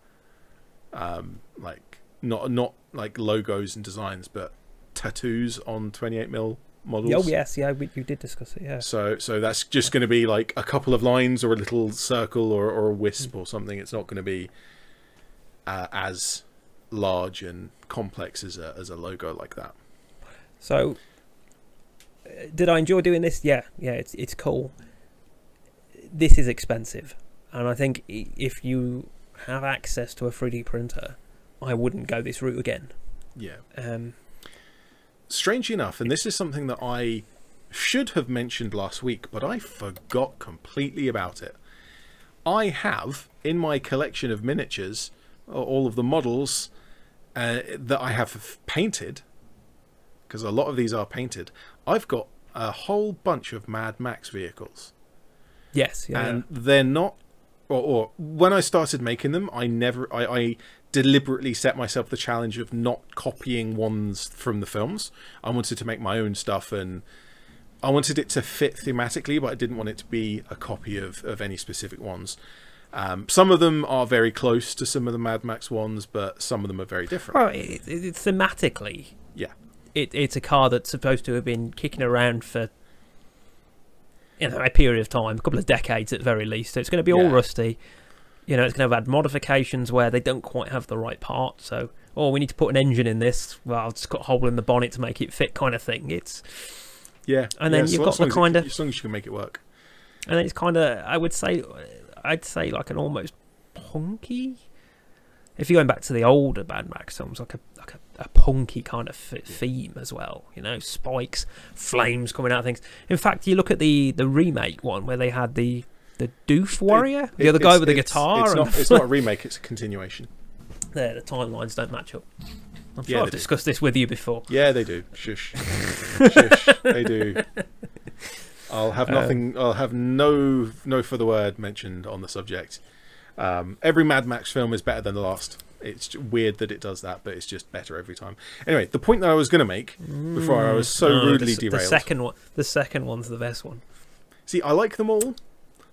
like not like logos and designs, but tattoos on 28mm models. Oh yes, yeah, you did discuss it. Yeah. So that's just going to be like a couple of lines or a little circle or a wisp or something. It's not going to be as large and complex as a logo like that. So. Did I enjoy doing this? Yeah, it's cool. This is expensive, and I think if you have access to a 3D printer, I wouldn't go this route again. Yeah. Strangely enough, and this is something that I should have mentioned last week, but I forgot completely about it. I have in my collection of miniatures all of the models that I have painted, because a lot of these are painted. I've got a whole bunch of Mad Max vehicles. Yes, yeah. And they're not or when I started making them, I deliberately set myself the challenge of not copying ones from the films. I wanted to make my own stuff, and I wanted it to fit thematically, but I didn't want it to be a copy of any specific ones. Some of them are very close to some of the Mad Max ones, but some of them are very different. Well, it's thematically, yeah, it's a car that's supposed to have been kicking around for a period of time, a couple of decades at the very least. So it's going to be all rusty. It's going to have had modifications where they don't quite have the right part. So, we need to put an engine in this. Well, I'll just got a hole in the bonnet to make it fit, kind of thing. It's and then you've got the kind of, as long as you can make it work. And then it's kind of, I'd say like an almost punky. If you're going back to the older Mad Max films, like a punky kind of theme as well. Spikes, flames coming out of things. In fact, you look at the remake one where they had the Doof Warrior, the other guy with the guitar. It's not a remake; it's a continuation. There, the timelines don't match up. I'm sure I've discussed this with you before. Yeah, they do. Shush, shush. They do. I'll have nothing. I'll have no further word mentioned on the subject. Every Mad Max film is better than the last. It's weird that it does that, but it's just better every time. Anyway, the point that I was going to make before I was so rudely derailed. The second one's the best one. See, I like them all.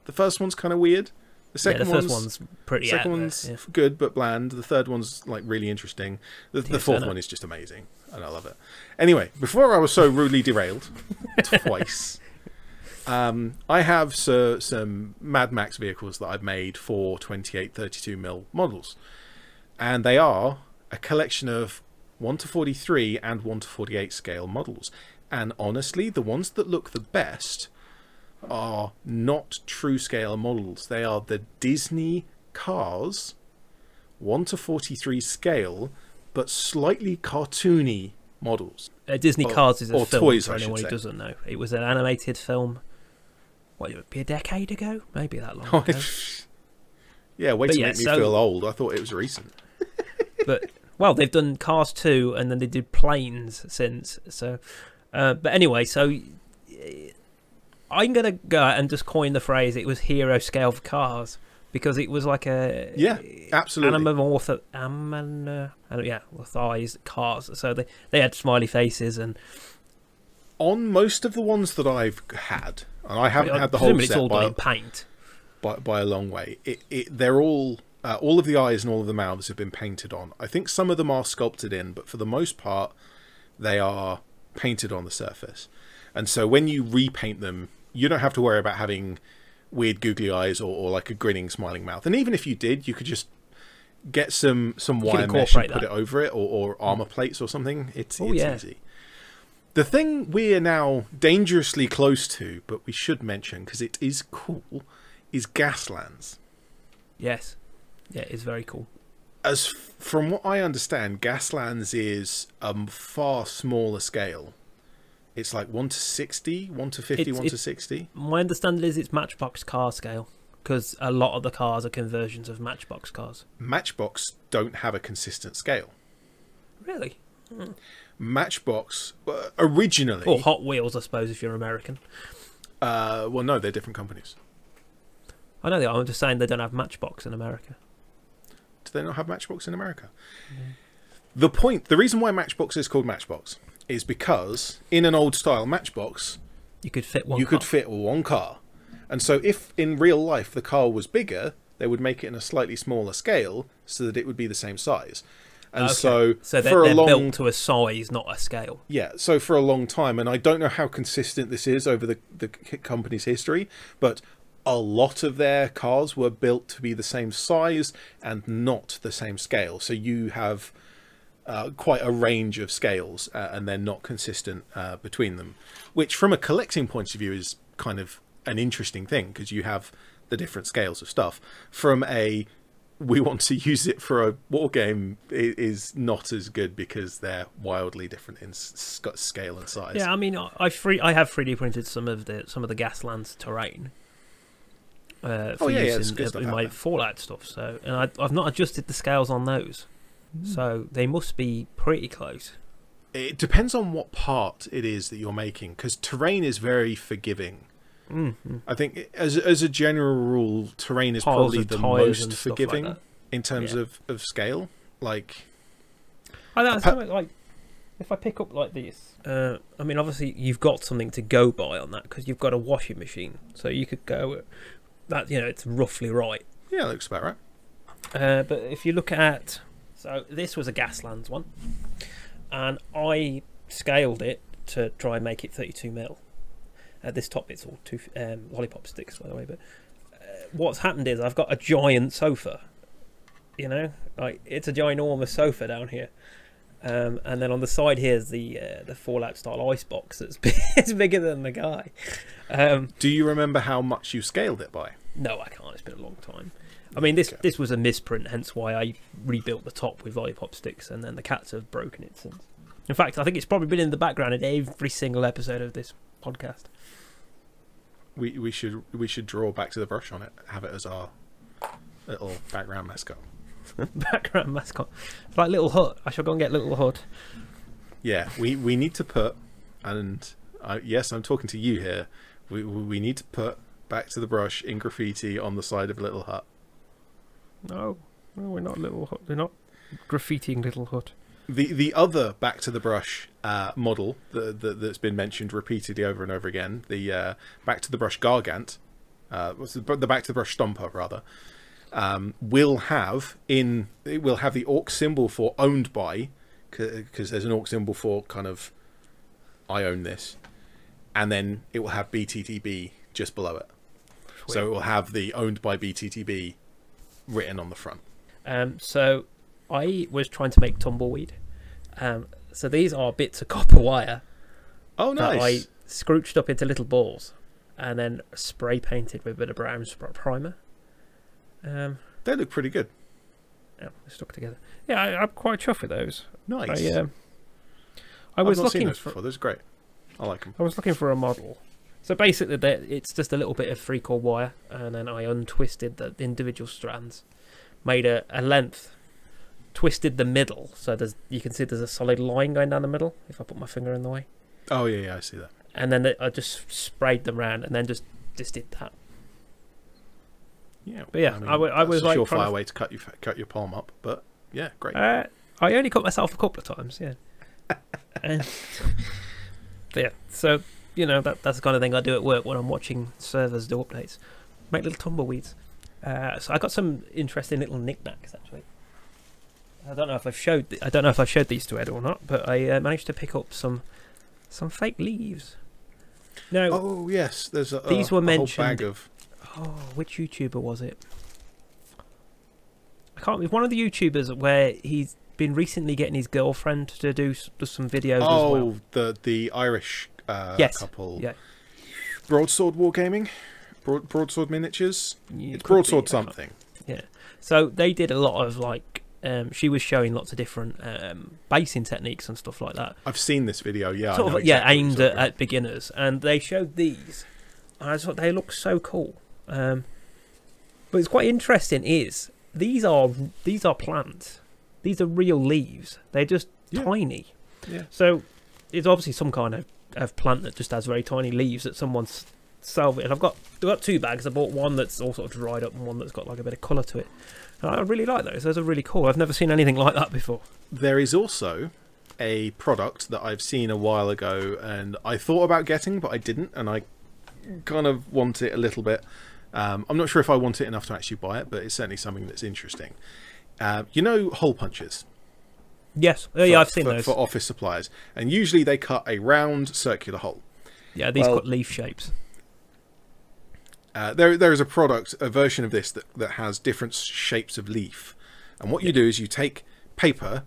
The first one's kind of weird. The first one's pretty. Second one's good but bland. The third one's like really interesting. The fourth one is just amazing, and I love it. Anyway, before I was so rudely derailed twice. I have some Mad Max vehicles that I've made for 28-32mm models, and they are a collection of 1:43 and 1:48 scale models. And honestly, the ones that look the best are not true scale models. They are the Disney Cars 1:43 scale, but slightly cartoony models. Disney Cars is a film, toys, for anyone who doesn't know. It was an animated film. What, it would be a decade ago? Maybe that long ago. Yeah, wait to make me feel old. I thought it was recent. But, they've done Cars 2 and then they did Planes since. So, but anyway, so I'm going to go out and just coin the phrase, it was hero scale for cars. Because it was like a... Yeah, absolutely. Thighs cars. So they had smiley faces and... On most of the ones that I've had, and I haven't had the whole set all done in paint. By a long way, they're all of the eyes and all of the mouths have been painted on. I think some of them are sculpted in, but for the most part, they are painted on the surface. And so when you repaint them, you don't have to worry about having weird googly eyes or like a grinning, smiling mouth. And even if you did, you could just get some wire mesh and put it over it, or armor plates or something. It's easy. The thing we're now dangerously close to, but we should mention because it is cool, is Gaslands. Yes. Yeah, it's very cool. From what I understand, Gaslands is a far smaller scale. It's like 1:60, 1:50, 1:60. My understanding is it's Matchbox car scale, because a lot of the cars are conversions of Matchbox cars. Matchbox don't have a consistent scale. Really? Matchbox originally, or Hot Wheels, I suppose, if you're American. Well, no, they're different companies. I know they are. I'm just saying they don't have Matchbox in America. Do they not have Matchbox in America? Mm. The reason why Matchbox is called Matchbox is because in an old style Matchbox, you could fit one. Could fit one car, and so if in real life the car was bigger, they would make it in a slightly smaller scale so that it would be the same size. And so they're built to a size, not a scale. Yeah, so for a long time, and I don't know how consistent this is over the company's history, but a lot of their cars were built to be the same size and not the same scale. So you have quite a range of scales, and they're not consistent between them, which from a collecting point of view is kind of an interesting thing, because you have the different scales of stuff. From a we want to use it for a war game is not as good, because they're wildly different in scale and size. Yeah, I mean, I have 3D printed some of the Gaslands terrain for use in my Fallout stuff. So, and I've not adjusted the scales on those, so they must be pretty close. It depends on what part it is that you're making, because terrain is very forgiving. I think as a general rule, terrain is Piles probably of the tyres and most stuff like forgiving that. in terms of scale. Like, I know, something like if I pick up like this, I mean, obviously you've got something to go by on that because you've got a washing machine, so you could go that, you know, it's roughly right. yeah, looks about right. But if you look at, so this was a Gaslands one, and I scaled it to try and make it 32 mil. At this top, it's all two lollipop sticks, by the way. But what's happened is I've got a giant sofa. You know, like it's a ginormous sofa down here, and then on the side here is the Fallout style ice box that's it's bigger than the guy. Do you remember how much you scaled it by? No, I can't. It's been a long time. I mean, this was a misprint, hence why I rebuilt the top with lollipop sticks, and then the cats have broken it since. In fact, I think it's probably been in the background in every single episode of this podcast. We should draw back to the brush on it. Have it as our little background mascot. Background mascot. It's like Little Hut. I shall go and get Little Hut. Yeah, we need to put, and yes, I'm talking to you here. We need to put Back to the Brush in graffiti on the side of Little Hut. No, we're not Little Hut. They're not graffitiing Little Hut. The other Back to the Brush model that's been mentioned repeatedly over and over again, the Back to the Brush Gargant, the Back to the Brush Stomper rather, will have the orc symbol for owned by, because there's an orc symbol for kind of I own this, and then it will have BTTB just below it. Sweet. So it will have the owned by BTTB written on the front. So I was trying to make tumbleweed. So these are bits of copper wire. Oh, nice. That I scrooched up into little balls and then spray painted with a bit of brown primer. They look pretty good. Yeah, they're stuck together. Yeah, I'm quite chuffed with those. Nice. I was I've not looking seen those before. Those are great. I like them. I was looking for a model. So basically, it's just a little bit of 3-core wire, and then I untwisted the individual strands, made a length, twisted the middle, so you can see there's a solid line going down the middle if I put my finger in the way. Oh yeah, I see that. And then I just sprayed them round, and then just did that. Yeah, but yeah, I mean, I was like, a surefire way to cut your palm up, but yeah, great. I only cut myself a couple of times, yeah. But yeah, so you know that's the kind of thing I do at work when I'm watching servers do updates. Make little tumbleweeds. So I got some interesting little knickknacks actually. I don't know if I've showed these to Ed or not, but I managed to pick up some fake leaves. Now, oh yes, there's these were mentioned. Whole bag of. Oh, which YouTuber was it? I can't remember. One of the YouTubers where he's been recently getting his girlfriend to do some videos as well. Oh, the Irish couple. Yeah. Broadsword Wargaming? Broadsword Miniatures? It's Broadsword something. Yeah. So they did a lot of like, she was showing lots of different basing techniques and stuff like that. I've seen this video, yeah. Sort of, exactly aimed at beginners. And they showed these. And I thought they look so cool. But it's quite interesting is these are plants. These are real leaves. They're just tiny. Yeah. So it's obviously some kind of plant that just has very tiny leaves that someone's salvaged. I've got 2 bags. I bought one that's all sort of dried up and one that's got like a bit of colour to it. And I really like those. Those are really cool. I've never seen anything like that before. There is also a product that I've seen a while ago and I thought about getting, but I didn't, and I kind of want it a little bit. I'm not sure if I want it enough to actually buy it, but it's certainly something that's interesting. You know hole punches? Yes. Yeah, I've seen those. For office supplies. And usually they cut a round circular hole. Yeah, these cut leaf shapes. There is a version of this that has different shapes of leaf. And what you do is you take paper,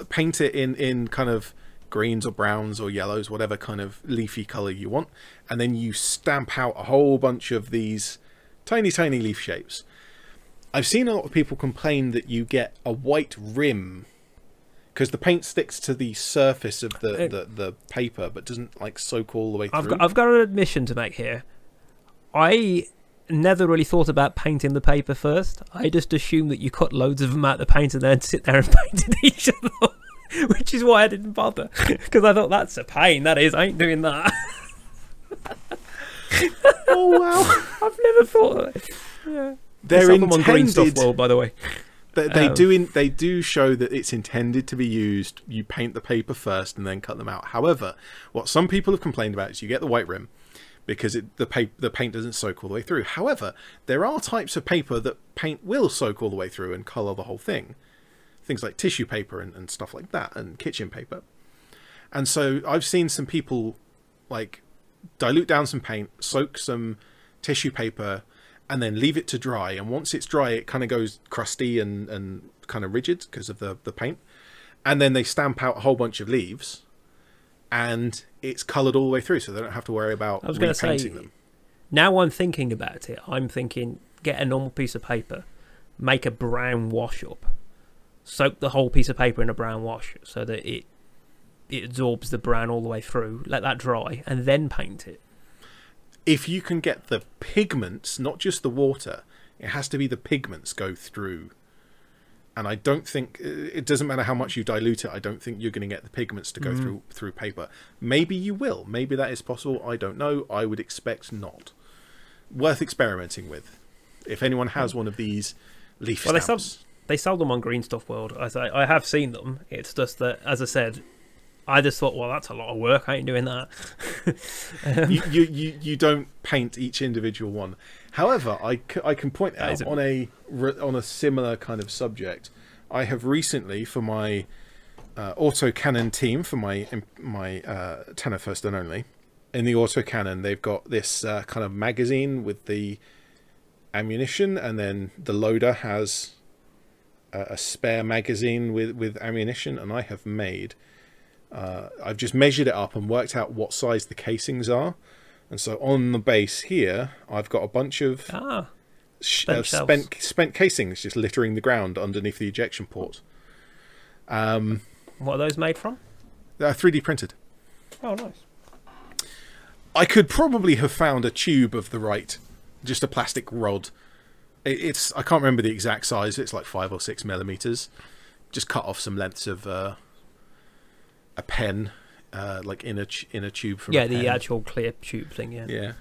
paint it in kind of greens or browns or yellows, whatever kind of leafy colour you want, and then you stamp out a whole bunch of these tiny leaf shapes. I've seen a lot of people complain that you get a white rim because the paint sticks to the surface of the paper but doesn't like soak all the way through. I've got an admission to make here. I never really thought about painting the paper first. I just assumed that you cut loads of them out of the paint and then sit there and painted each other, which is why I didn't bother, because I thought that's a pain. That is, I ain't doing that. Oh wow! I've never thought of it. Yeah. They're Some of them on Green Stuff intended. World, by the way. They do show that it's intended to be used. You paint the paper first and then cut them out. However, what some people have complained about is you get the white rim because the paint doesn't soak all the way through. However, there are types of paper that paint will soak all the way through and colour the whole thing. Things like tissue paper and stuff like that, and kitchen paper. And so I've seen some people like dilute down some paint, soak some tissue paper, and then leave it to dry. And once it's dry, it kind of goes crusty and kind of rigid because of the paint. And then they stamp out a whole bunch of leaves, and it's coloured all the way through, so they don't have to worry about repainting them. Now I'm thinking about it, I'm thinking get a normal piece of paper, make a brown wash up, soak the whole piece of paper in a brown wash so that it absorbs the brown all the way through, let that dry, and then paint it. If you can get the pigments, not just the water, it has to be the pigments go through. And I don't think, it doesn't matter how much you dilute it, I don't think you're going to get the pigments to go through paper. Maybe you will. Maybe that is possible. I don't know. I would expect not. Worth experimenting with. If anyone has one of these leaf stamps. They sell them on Green Stuff World. I have seen them. It's just that, as I said, I just thought, well, that's a lot of work. I ain't doing that. You don't paint each individual one. However, I can point out on a similar kind of subject. I have recently, for my autocannon team, for my Tanith First and Only, in the autocannon, they've got this kind of magazine with the ammunition, and then the loader has a spare magazine with ammunition, and I have made. I've just measured it up and worked out what size the casings are, and so on the base here I've got a bunch of spent casings just littering the ground underneath the ejection port. What are those made from? They're 3D printed. Oh, nice. I could probably have found a tube of the right, just a plastic rod. It's I can't remember the exact size. It's like 5 or 6 millimeters. Just cut off some lengths of a pen, like in a tube from a the pen. actual clear tube thing. Yeah.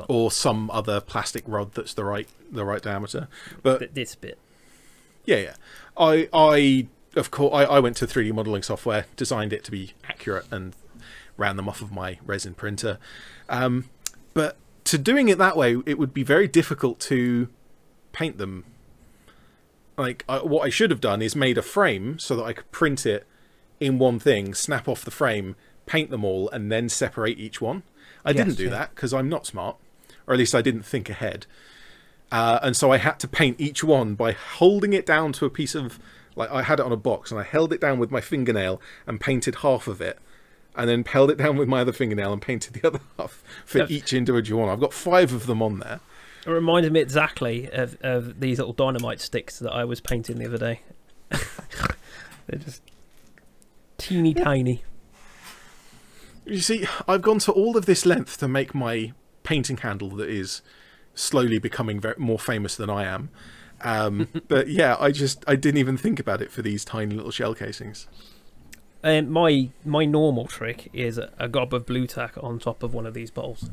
Or some other plastic rod that's the right diameter. But this bit. Yeah. I of course I went to 3D modeling software, designed it to be accurate, and ran them off of my resin printer. But to doing it that way, it would be very difficult to paint them. Like what I should have done is made a frame so that I could print it in one thing, snap off the frame, paint them all, and then separate each one. I didn't do that because I'm not smart, or at least I didn't think ahead. And so I had to paint each one by holding it down to a piece of, like I had it on a box, and I held it down with my fingernail and painted half of it, and then held it down with my other fingernail and painted the other half for each individual one. I've got 5 of them on there. It reminded me exactly of these little dynamite sticks that I was painting the other day. They're just teeny tiny. You see, I've gone to all of this length to make my painting handle that is slowly becoming more famous than I am. But yeah, I didn't even think about it for these tiny little shell casings. My normal trick is a gob of blue tack on top of one of these bottles.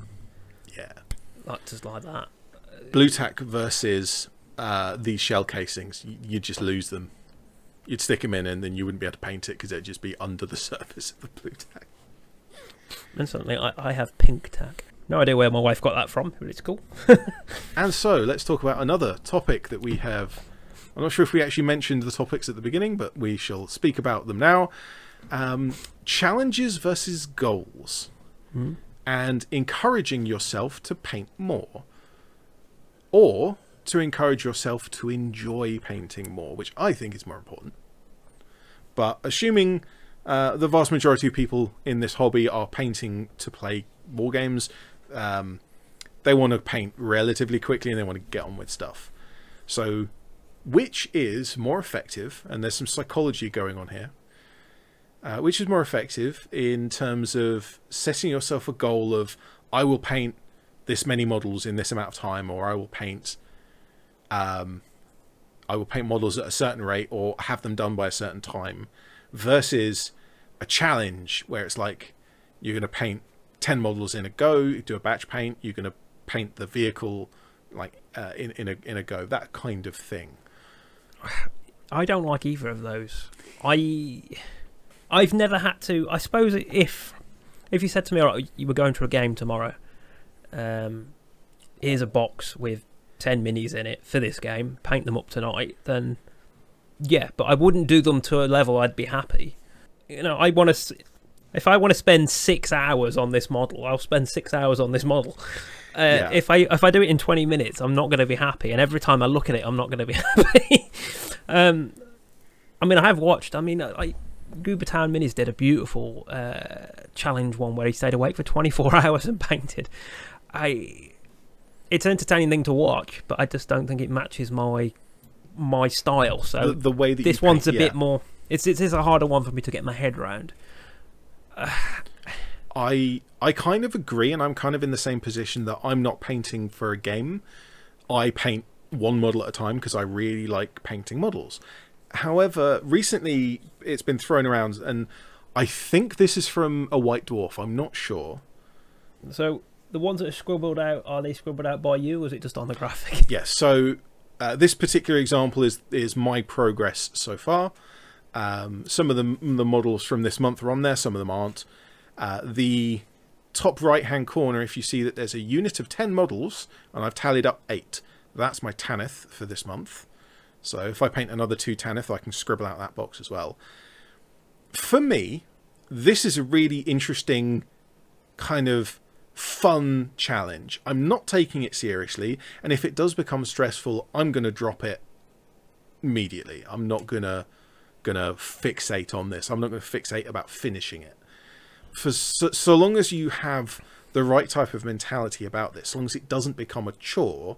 Yeah. Just like that. Blue tack versus these shell casings, you'd just lose them. You'd stick them in and then you wouldn't be able to paint it because it'd just be under the surface of the blue tack. And suddenly I have pink tack. No idea where my wife got that from, but it's cool. And so let's talk about another topic that we have. I'm not sure if we actually mentioned the topics at the beginning, but we shall speak about them now. Challenges versus goals. And encouraging yourself to paint more. Or to encourage yourself to enjoy painting more, which I think is more important. But assuming the vast majority of people in this hobby are painting to play war games, they want to paint relatively quickly and they want to get on with stuff. So which is more effective, and there's some psychology going on here, which is more effective in terms of setting yourself a goal of, I will paint this many models in this amount of time, or I will paint models at a certain rate or have them done by a certain time, versus a challenge where it's like you're going to paint 10 models in a go, you do a batch paint, you're going to paint the vehicle like in a go, that kind of thing. I don't like either of those. I've never had to. I suppose if you said to me, all right, you were going to a game tomorrow, here's a box with 10 minis in it for this game, paint them up tonight, then yeah, but I wouldn't do them to a level I'd be happy. You know, if I want to spend 6 hours on this model, I'll spend 6 hours on this model. If I do it in 20 minutes, I'm not going to be happy, and every time I look at it, I'm not going to be happy. I mean, I have watched. I mean, Goober Town Minis did a beautiful challenge one where he stayed awake for 24 hours and painted. It's an entertaining thing to watch, but I just don't think it matches my style. So the way that this one's a bit more. It's a harder one for me to get my head around. I kind of agree, and I'm kind of in the same position that I'm not painting for a game. I paint one model at a time because I really like painting models. However, recently it's been thrown around, and I think this is from a White Dwarf. I'm not sure. So the ones that are scribbled out, are they scribbled out by you, or is it just on the graphic? Yes. So this particular example is my progress so far. Some of the models from this month are on there, some of them aren't. The top right hand corner, if you see that there's a unit of 10 models, and I've tallied up 8. That's my Tanith for this month. So if I paint another 2 Tanith, I can scribble out that box as well. For me, this is a really interesting kind of fun challenge. I'm not taking it seriously, and if it does become stressful, I'm going to drop it immediately. I'm not gonna fixate on this. I'm not going to fixate about finishing it. For so long as you have the right type of mentality about this, so long as it doesn't become a chore,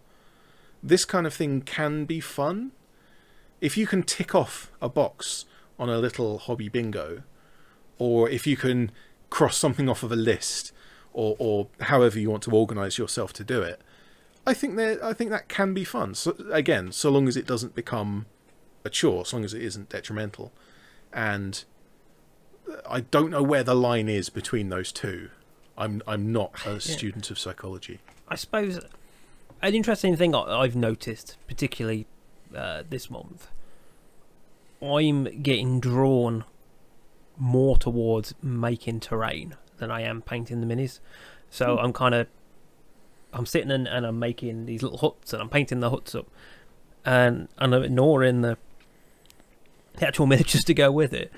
this kind of thing can be fun. If you can tick off a box on a little hobby bingo, or if you can cross something off of a list, or however you want to organize yourself to do it, I think that can be fun. So again, so long as it doesn't become a chore, so long as it isn't detrimental. And I don't know where the line is between those two. I'm not a student of psychology. I suppose an interesting thing I've noticed, particularly this month, I'm getting drawn more towards making terrain than I am painting the minis. So I'm sitting and I'm making these little huts, and I'm painting the huts up, and I'm ignoring the actual miniatures to go with it.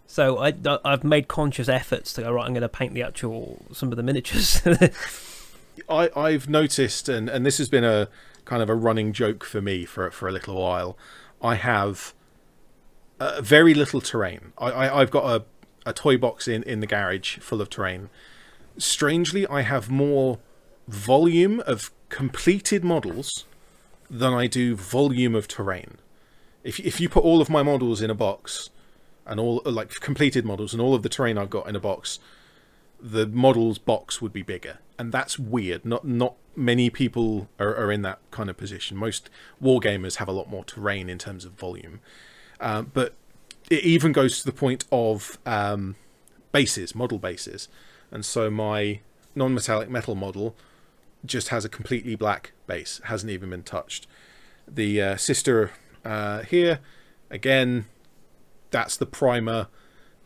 So I've made conscious efforts to go, right, I'm going to paint some of the miniatures. I've noticed, and this has been a kind of a running joke for me for a little while, I have very little terrain. I've got a toy box in the garage full of terrain. Strangely, I have more volume of completed models than I do volume of terrain. If you put all of my models in a box, and all like completed models and all of the terrain I've got in a box, the models box would be bigger, and that's weird. Not many people are in that kind of position. Most wargamers have a lot more terrain in terms of volume, but it even goes to the point of model bases, and so my non-metallic metal model just has a completely black base, hasn't even been touched. The sister here, again, that's the primer.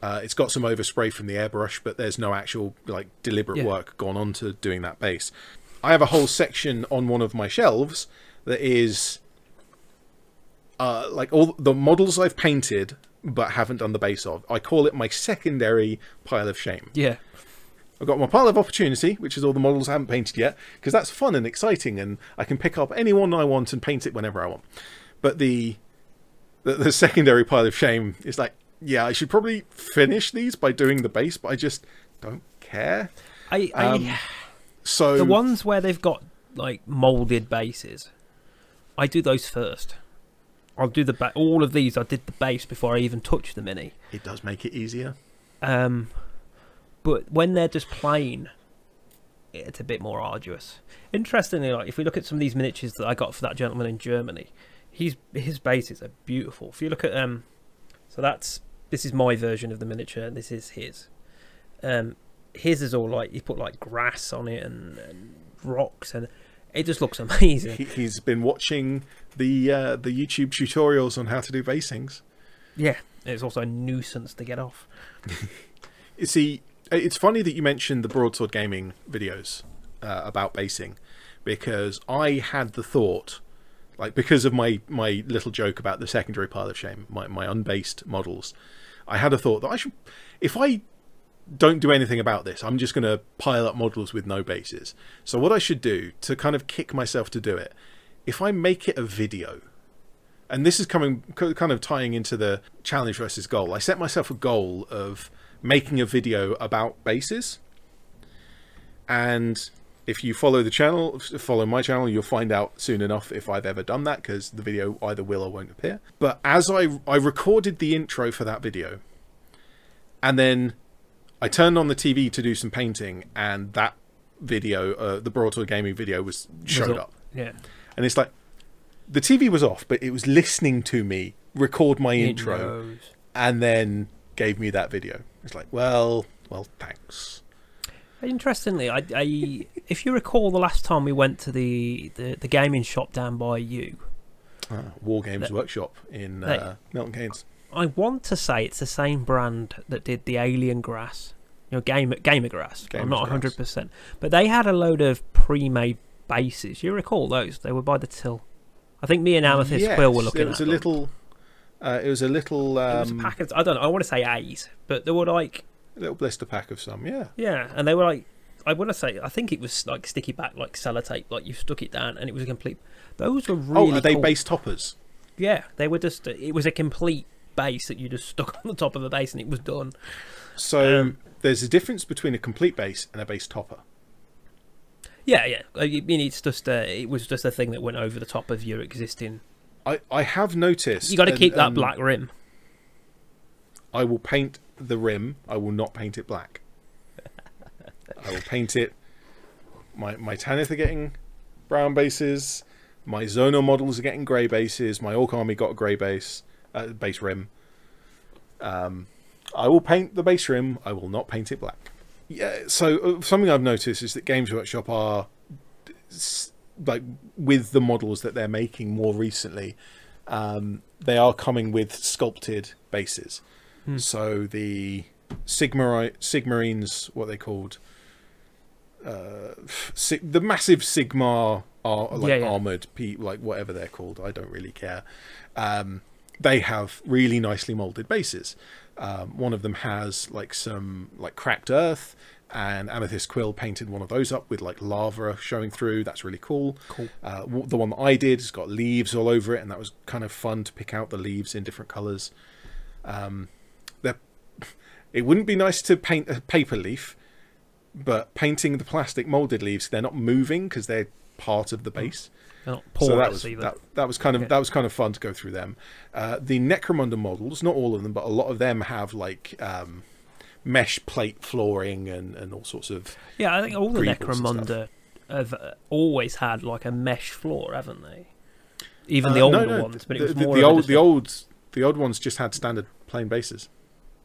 It's got some overspray from the airbrush, but there's no actual like deliberate work gone on to doing that base. I have a whole section on one of my shelves that is like all the models I've painted but haven't done the base of. I call it my secondary pile of shame. Yeah. I've got my pile of opportunity, which is all the models I haven't painted yet, because that's fun and exciting, and I can pick up any one I want and paint it whenever I want. But the secondary pile of shame is like, yeah, I should probably finish these by doing the base, but I just don't care. So the ones where they've got like molded bases, I do those first. I'll do all of these. I did the base before I even touched the mini. It does make it easier. But when they're just plain, it's a bit more arduous. Interestingly, like if we look at some of these miniatures that I got for that gentleman in Germany, his bases are beautiful. If you look at so this is my version of the miniature, and this is his. his is all like, you put like grass on it and rocks, and it just looks amazing. He's been watching the YouTube tutorials on how to do basings. Yeah, it's also a nuisance to get off. You see, it's funny that you mentioned the Broadsword Gaming videos about basing, because I had the thought, like, because of my little joke about the secondary pile of shame, my unbased models, I had a thought that I should, if I don't do anything about this, I'm just going to pile up models with no bases. So what I should do to kind of kick myself to do it, if I make it a video, and this is kind of tying into the challenge versus goal, I set myself a goal of making a video about bases, and if you follow the channel, follow my channel, you'll find out soon enough if I've ever done that, because the video either will or won't appear. But as I recorded the intro for that video, and then I turned on the TV to do some painting, and that video, the Broadsword Gaming video, showed up. Yeah. And it's like, the TV was off, but it was listening to me record my intro, and then gave me that video. It's like, well, thanks. Interestingly, I if you recall the last time we went to the gaming shop down by you, Wargames Workshop in Milton Keynes. I want to say it's the same brand that did the Alien Grass, Gamer Grass. I'm not 100%, but they had a load of pre-made bases. You recall those? They were by the till. I think me and Amethyst Quill were looking at them. It was a little it was a pack of, I don't know, I want to say 8, but there were like a little blister pack of some, yeah, and they were like, I want to say, I think it was like sticky back, like sellotape, like you stuck it down and it was a complete, those were really are they cool. base toppers? Yeah, they were just, it was a complete base that you just stuck on the top of a base and it was done. So there's a difference between a complete base and a base topper. Yeah. I mean, it's just it was just a thing that went over the top of your existing. I have noticed. You got to keep that black rim. I will paint the rim. I will not paint it black. I will paint it. My Tanith are getting brown bases. My Zona models are getting grey bases. My Orc Army got a grey base rim. I will paint the base rim. I will not paint it black. Yeah. So something I've noticed is that Games Workshop are, like, with the models that they're making more recently, they are coming with sculpted bases. So the Sigmarines, what they called, the massive Sigmar armored, like whatever they're called, I don't really care. They have really nicely molded bases. One of them has like some cracked earth, and Amethyst Quill painted one of those up with like lava showing through. That's really cool. The one that I did has got leaves all over it, and that was kind of fun to pick out the leaves in different colours. It wouldn't be nice to paint a paper leaf, but painting the plastic molded leaves, they're not moving because they're part of the base. So that was kind of fun to go through them. The Necromunda models, not all of them, but a lot of them have like mesh plate flooring and all sorts of. Yeah, I think all the Necromunda have always had like a mesh floor, haven't they? Even the older ones, but it was more the old ones just had standard plain bases.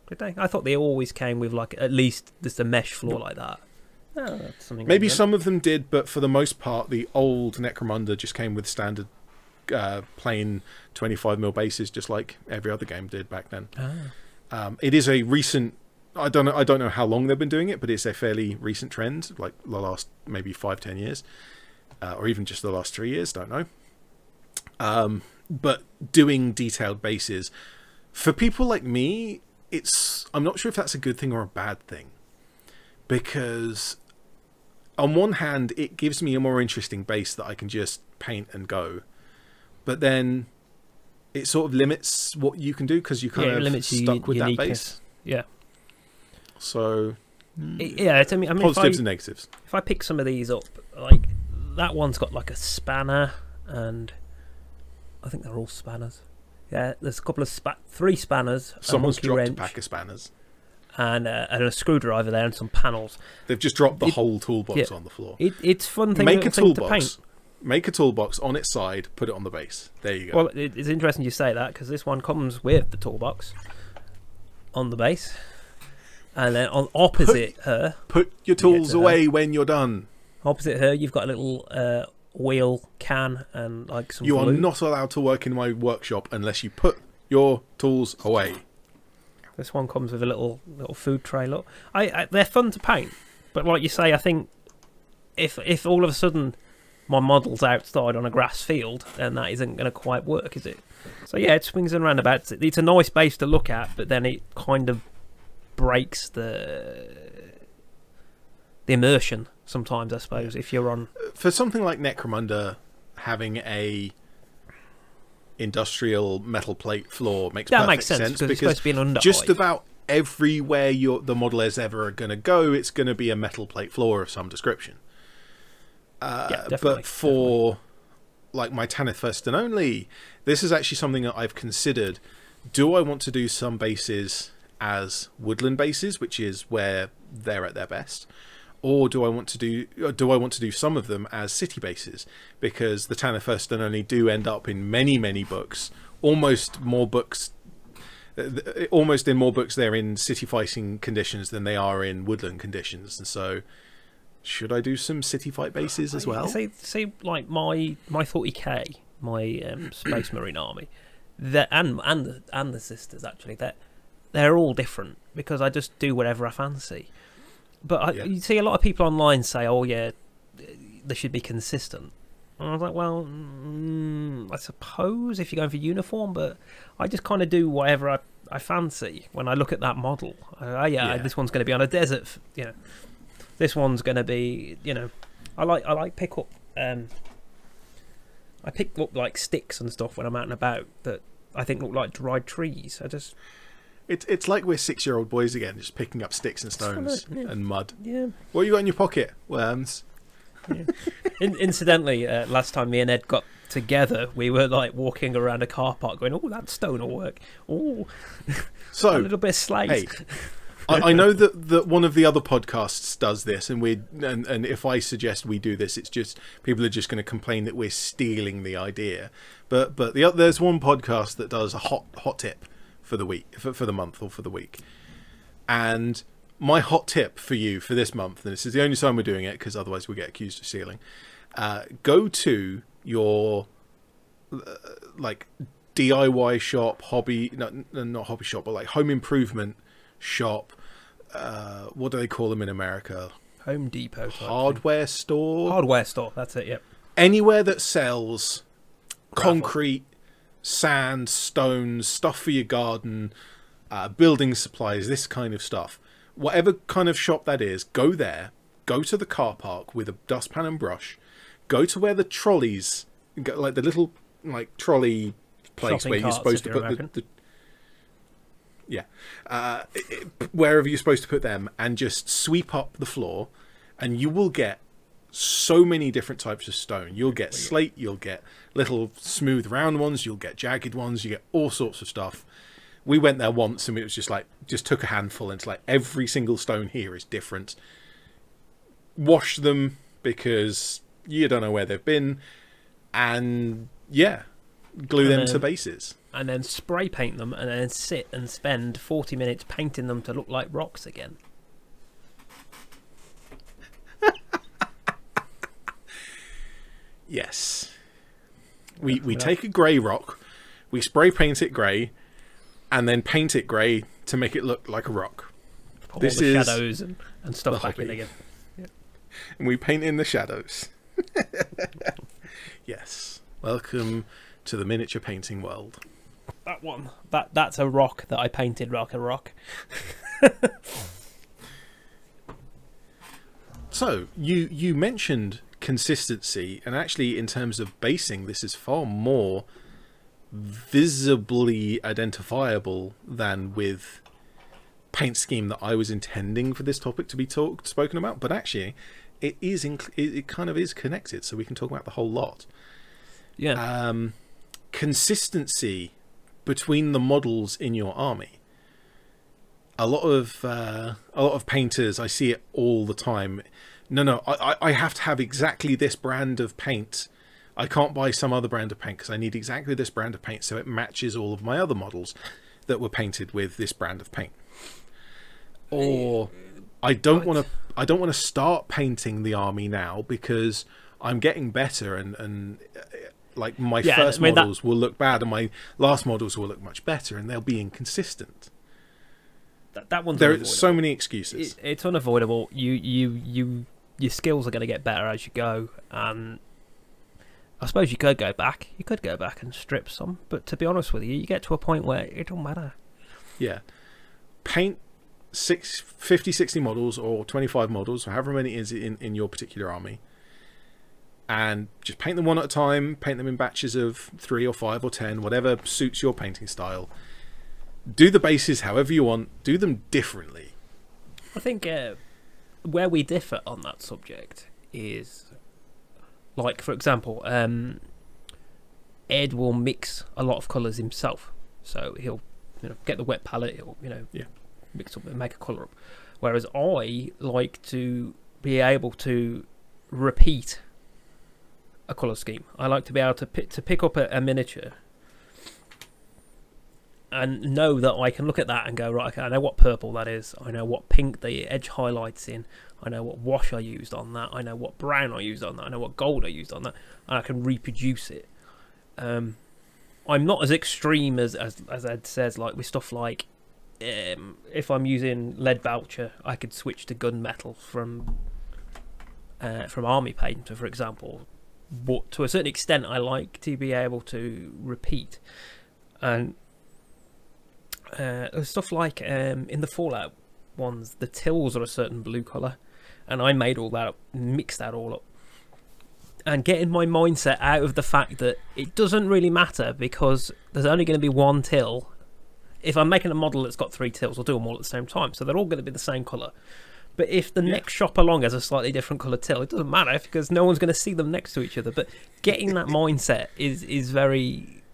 Did they? I thought they always came with like at least just a mesh floor like that. Oh, maybe some of them did, but for the most part, the old Necromunda just came with standard plain 25mm bases, just like every other game did back then. It is a recent. I don't know how long they've been doing it, but it's a fairly recent trend, like the last maybe 5-10 years, or even just the last 3 years. Don't know. But doing detailed bases for people like me, I'm not sure if that's a good thing or a bad thing, because on one hand it gives me a more interesting base that I can just paint and go, but then it sort of limits what you can do because you kind of stuck with that base. Yeah. So yeah, I mean, positives and negatives. If I pick some of these up, like that one's got like a spanner, and I think they're all spanners. Yeah, there's a couple of 3 spanners. Someone's dropped a pack of spanners. And a screwdriver there and some panels. They've just dropped the whole toolbox on the floor. It's fun thing to paint. Make a toolbox on its side, put it on the base. There you go. Well, it's interesting you say that, because this one comes with the toolbox on the base. And then on opposite her, put your tools away when you're done. Opposite her, you've got a little wheel can and like some. You glue. are not allowed to work in my workshop unless you put your tools away. This one comes with a little food tray. Look, they're fun to paint, but like you say, I think if all of a sudden my model's outside on a grass field, then that isn't going to quite work, is it? So yeah, it swings and roundabouts. It's a nice base to look at, but then it kind of breaks the immersion sometimes, I suppose, if you're on... For something like Necromunda, having a industrial metal plate floor makes perfect sense, because it's supposed to be an underhive. Just about everywhere the model is ever going to go, it's going to be a metal plate floor of some description. But for like my Tanith First and Only, this is actually something that I've considered. Do I want to do some bases as woodland bases, which is where they're at their best, or do I want to do some of them as city bases, because the Tanith First and Only do end up in many books, almost in more books they're in city fighting conditions than they are in woodland conditions. And so should I do some city fight bases as well? See, like my 40k, my Space Marine army, and the sisters, actually, they're all different because I just do whatever I fancy. But you see a lot of people online say, "Oh yeah, they should be consistent." And I was like, "Well, I suppose if you're going for uniform, but I just kind of do whatever I fancy when I look at that model. This one's going to be on a desert, This one's going to be, I pick up, I pick up like sticks and stuff when I'm out and about that I think look like dried trees. It's like we're 6-year-old boys again, just picking up sticks and stones and mud. Yeah. What you got in your pocket? Worms. Yeah. Incidentally, last time me and Ed got together, we were like walking around a car park going, "Oh, that stone will work. Oh, so a little bit of slate." Hey, I know that one of the other podcasts does this, and if I suggest we do this, it's just people are just going to complain that we're stealing the idea. But there's one podcast that does a hot tip for the week, for the month or for the week, and my hot tip for you for this month, and this is the only time we're doing it because otherwise we get accused of stealing. Go to your like DIY shop, not hobby shop, but like home improvement shop. What do they call them in America? Home Depot. Hardware store. Hardware store. That's it. Yep. Anywhere that sells concrete, sand, stones, stuff for your garden, building supplies, this kind of stuff. Whatever kind of shop that is, go there. Go to the car park with a dustpan and brush. Go to where the trolleys, like the little trolley place where you're supposed to put wherever you're supposed to put them, and just sweep up the floor, and you will get so many different types of stone. You'll get slate, you'll get little smooth round ones, you'll get jagged ones, you get all sorts of stuff. We went there once and it was just took a handful, and it's like every single stone here is different. Wash them because you don't know where they've been, and glue them to bases. And then spray paint them, and then sit and spend 40 minutes painting them to look like rocks again. Yes. We take a grey rock, we spray paint it grey, and then paint it grey to make it look like a rock. Put all the shadows and stuff back in again. Yeah. And we paint in the shadows. Yes. Welcome to the miniature painting world. That one. That's a rock that I painted like a rock. So, you mentioned consistency, and actually in terms of basing, this is far more visibly identifiable than with paint scheme that I was intending for this topic to be spoken about, but actually it kind of is connected, so we can talk about the whole lot. Yeah. Consistency between the models in your army. A lot of painters, I see it all the time. No, I have to have exactly this brand of paint. I can't buy some other brand of paint because I need exactly this brand of paint so it matches all of my other models that were painted with this brand of paint. or I don't want to start painting the army now because I'm getting better and like my first models will look bad and my last models will look much better and they'll be inconsistent. That one's there unavoidable. are so many excuses. It's unavoidable. Your skills are going to get better as you go, and I suppose you could go back. You could go back and strip some, but to be honest with you, you get to a point where it don't matter. Yeah, paint 50, 60 models or 25 models, or however many it is in your particular army, and just paint them one at a time. Paint them in batches of 3 or 5 or 10, whatever suits your painting style. Do the bases however you want. Do them differently. I think where we differ on that subject is, like, for example, Ed will mix a lot of colours himself. So he'll get the wet palette, he'll mix up and make a colour up. Whereas I like to be able to repeat a colour scheme. I like to be able to pick up a miniature and know that I can look at that and go, right, okay, I know what purple that is, I know what pink the edge highlights in, I know what wash I used on that, I know what brown I used on that, I know what gold I used on that, and I can reproduce it. I'm not as extreme as Ed says, like with stuff like if I'm using lead voucher, I could switch to gunmetal from army paint, for example. But to a certain extent, I like to be able to repeat. And stuff like in the Fallout ones, the tills are a certain blue colour, and I made all that up, mixed that all up, and getting my mindset out of the fact that it doesn't really matter because there's only going to be one till. If I'm making a model that's got 3 tills, I'll do them all at the same time, so they're all going to be the same colour. But if the next shop along has a slightly different colour till, it doesn't matter because no one's going to see them next to each other. But getting that mindset is very...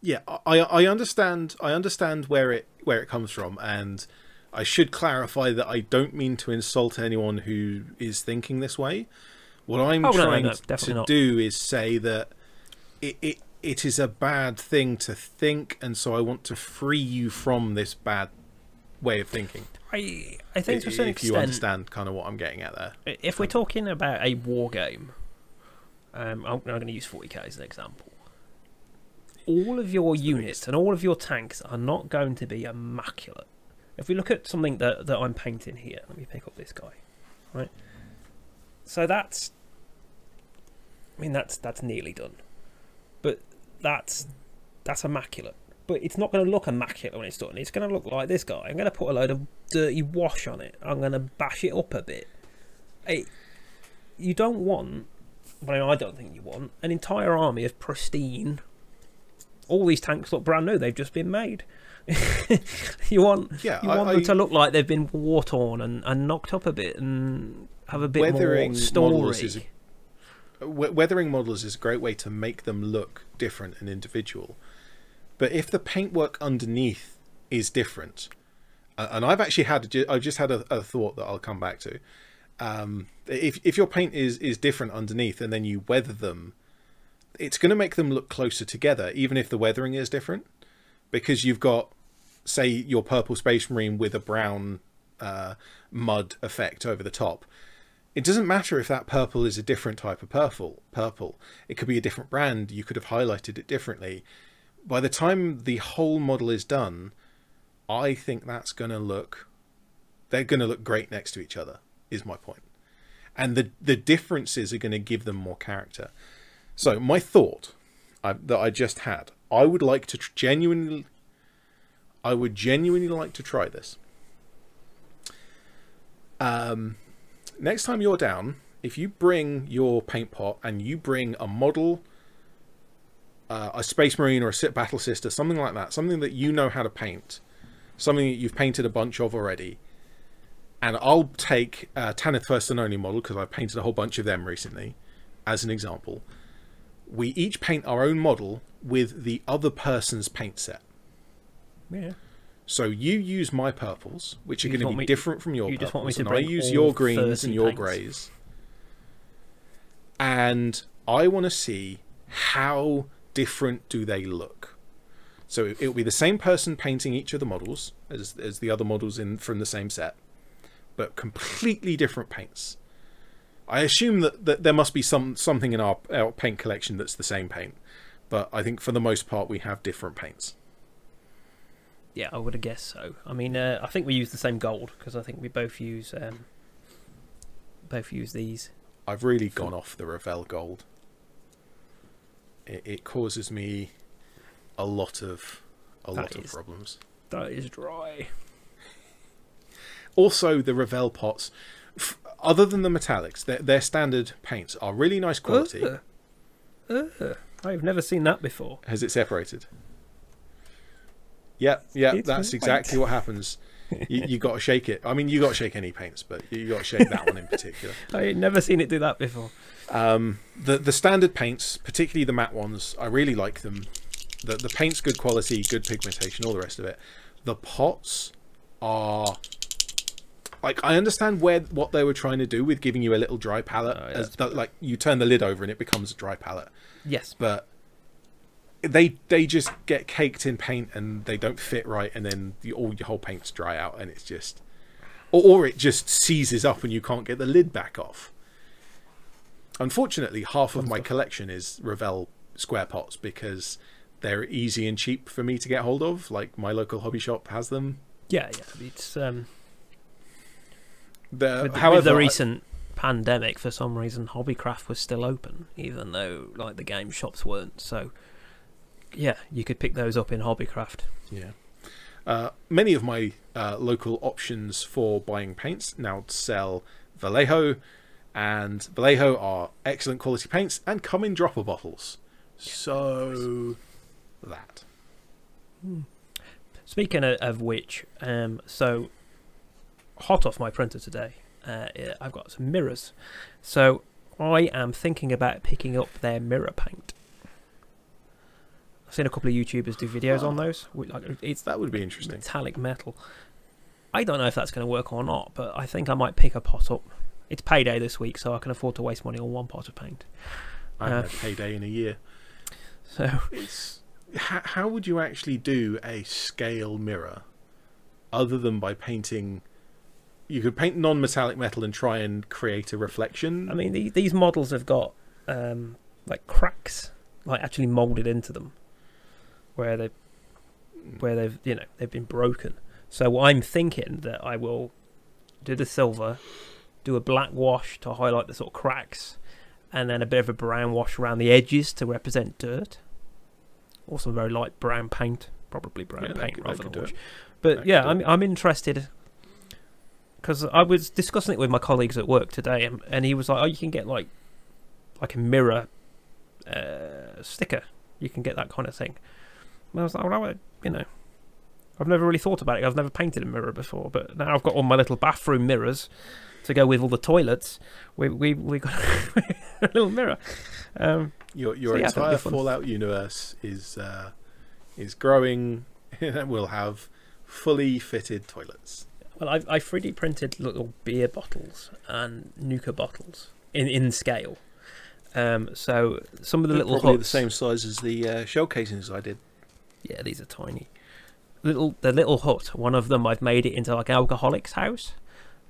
Yeah, I understand. I understand where it comes from, and I should clarify that I don't mean to insult anyone who is thinking this way. What I'm trying to do is say that it is a bad thing to think, and so I want to free you from this bad way of thinking. I think to a certain extent, if you understand kind of what I'm getting at there. If we're talking about a war game, I'm going to use 40k as an example. All of your units and all of your tanks are not going to be immaculate. If we look at something that I'm painting here, let me pick up this guy, right? So that's nearly done, but that's immaculate. But it's not going to look immaculate when it's done. It's going to look like this guy. I'm going to put a load of dirty wash on it. I'm going to bash it up a bit. You don't want, well, I don't think you want, an entire army of pristine. All these tanks look brand new. They've just been made. you want them to look like they've been war torn and knocked up a bit and have a bit more story. Weathering models is a great way to make them look different and individual. But if the paintwork underneath is different, and I've just had a thought that I'll come back to. If your paint is different underneath and then you weather them, it's going to make them look closer together, even if the weathering is different, because you've got, say, your purple Space Marine with a brown mud effect over the top. It doesn't matter if that purple is a different type of purple. It could be a different brand. You could have highlighted it differently. By the time the whole model is done, I think they're going to look great next to each other, is my point. And the differences are going to give them more character. So my thought that I just had, I would genuinely like to try this. Next time you're down, if you bring your paint pot and you bring a model, a Space Marine or a Battle Sister, something like that, something that you know how to paint, something that you've painted a bunch of already, and I'll take Tanith First and Only model because I've painted a whole bunch of them recently as an example. We each paint our own model with the other person's paint set. Yeah. So you use my purples, which are going to be different from your purples, just want me to and I use your greens and your greys. And I want to see how different do they look. So it'll be the same person painting each of the models as the other models from the same set, but completely different paints. I assume that there must be something in our paint collection that's the same paint, but I think for the most part we have different paints. Yeah, I would have guessed so. I mean, I think we use the same gold because I think we both use these. I've really gone off the Revell gold. It causes me a lot of problems. That is dry. Also, the Revell pots, other than the metallics, their standard paints are really nice quality. I've never seen that before. Has it separated? Yeah, that's exactly what happens. You got to shake it. I mean, you got to shake any paints, but you got to shake that one in particular. I've never seen it do that before. The standard paints, particularly the matte ones, I really like them. The paint's good quality, good pigmentation, all the rest of it. The pots are... Like, I understand what they were trying to do with giving you a little dry palette. Like, you turn the lid over and it becomes a dry palette. Yes. But they just get caked in paint and they don't fit right, and then all your whole paints dry out, and it's just... Or it just seizes up and you can't get the lid back off. Unfortunately, half of my collection is Revell square pots because they're easy and cheap for me to get hold of. Like, my local hobby shop has them. Yeah. It's... With However, the recent pandemic, for some reason, Hobbycraft was still open, even though like the game shops weren't. So, yeah, you could pick those up in Hobbycraft. Yeah. Many of my local options for buying paints now sell Vallejo, and Vallejo are excellent quality paints and come in dropper bottles. So, that. Speaking of which, so... hot off my printer today, I've got some mirrors, so I am thinking about picking up their mirror paint. I've seen a couple of YouTubers do videos on those. That would be interesting. Metallic metal. I don't know if that's going to work or not, but I think I might pick a pot up. It's payday this week, so I can afford to waste money on one pot of paint. I haven't had payday in a year. So how would you actually do a scale mirror other than by painting? You could paint non-metallic metal and try and create a reflection. I mean, these models have got like cracks, like actually molded into them, where they've they've been broken. So I'm thinking that I will do the silver, do a black wash to highlight the sort of cracks, and then a bit of a brown wash around the edges to represent dirt, or some very light brown paint, probably brown paint rather than wash. But yeah, I'm interested. Because I was discussing it with my colleagues at work today, and he was like, "Oh, you can get like a mirror sticker. You can get that kind of thing." And I was like, "Well, I've never really thought about it. I've never painted a mirror before, but now I've got all my little bathroom mirrors to go with all the toilets. We got a little mirror." Your entire Fallout universe is growing. We'll have fully fitted toilets. Well, I 3D printed little beer bottles and Nuka bottles in scale. So some of the little probably huts, the same size as the shell casings I did. Yeah, these are tiny. The little hut. One of them I've made it into like an alcoholic's house.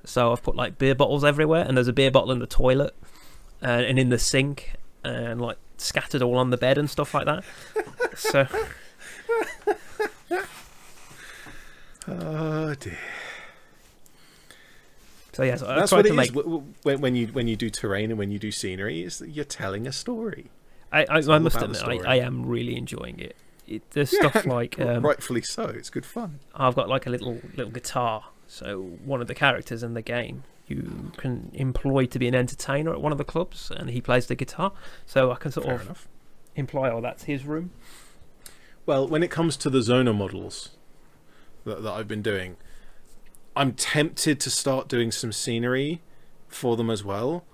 So I've put like beer bottles everywhere, and there's a beer bottle in the toilet, and in the sink, and like scattered all on the bed and stuff like that. So. Oh dear. So yes, that's what it is. When you do terrain and when you do scenery, is that you're telling a story. I must admit, I am really enjoying it. There's stuff like rightfully so. It's good fun. I've got like a little guitar. So one of the characters in the game you can employ to be an entertainer at one of the clubs, and he plays the guitar. So I can sort of imply, oh, that's his room. Well, when it comes to the Zona models that I've been doing, I'm tempted to start doing some scenery for them as well.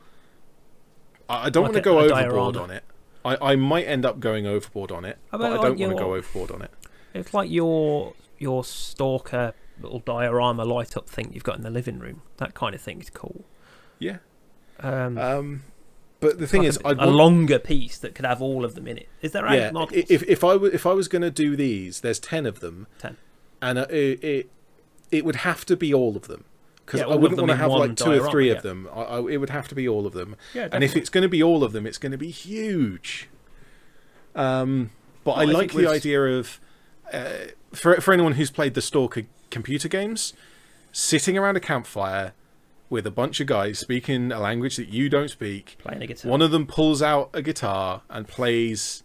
I don't want to go overboard on it. I might end up going overboard on it, but I don't want to go overboard on it. It's like your stalker little diorama light up thing you've got in the living room. That kind of thing is cool. Yeah. But the thing is, a longer piece that could have all of them in it. Is there 8 models? If I was going to do these, there's 10 of them. 10. And it would have to be all of them. Because I all wouldn't of them want to in have one like 2 or 3 diorama, of them. It would have to be all of them. Yeah, and if it's going to be all of them, it's going to be huge. But I like the idea of, for anyone who's played the S.t.a.l.k.e.r computer games, sitting around a campfire with a bunch of guys speaking a language that you don't speak. Playing a guitar. One of them pulls out a guitar and plays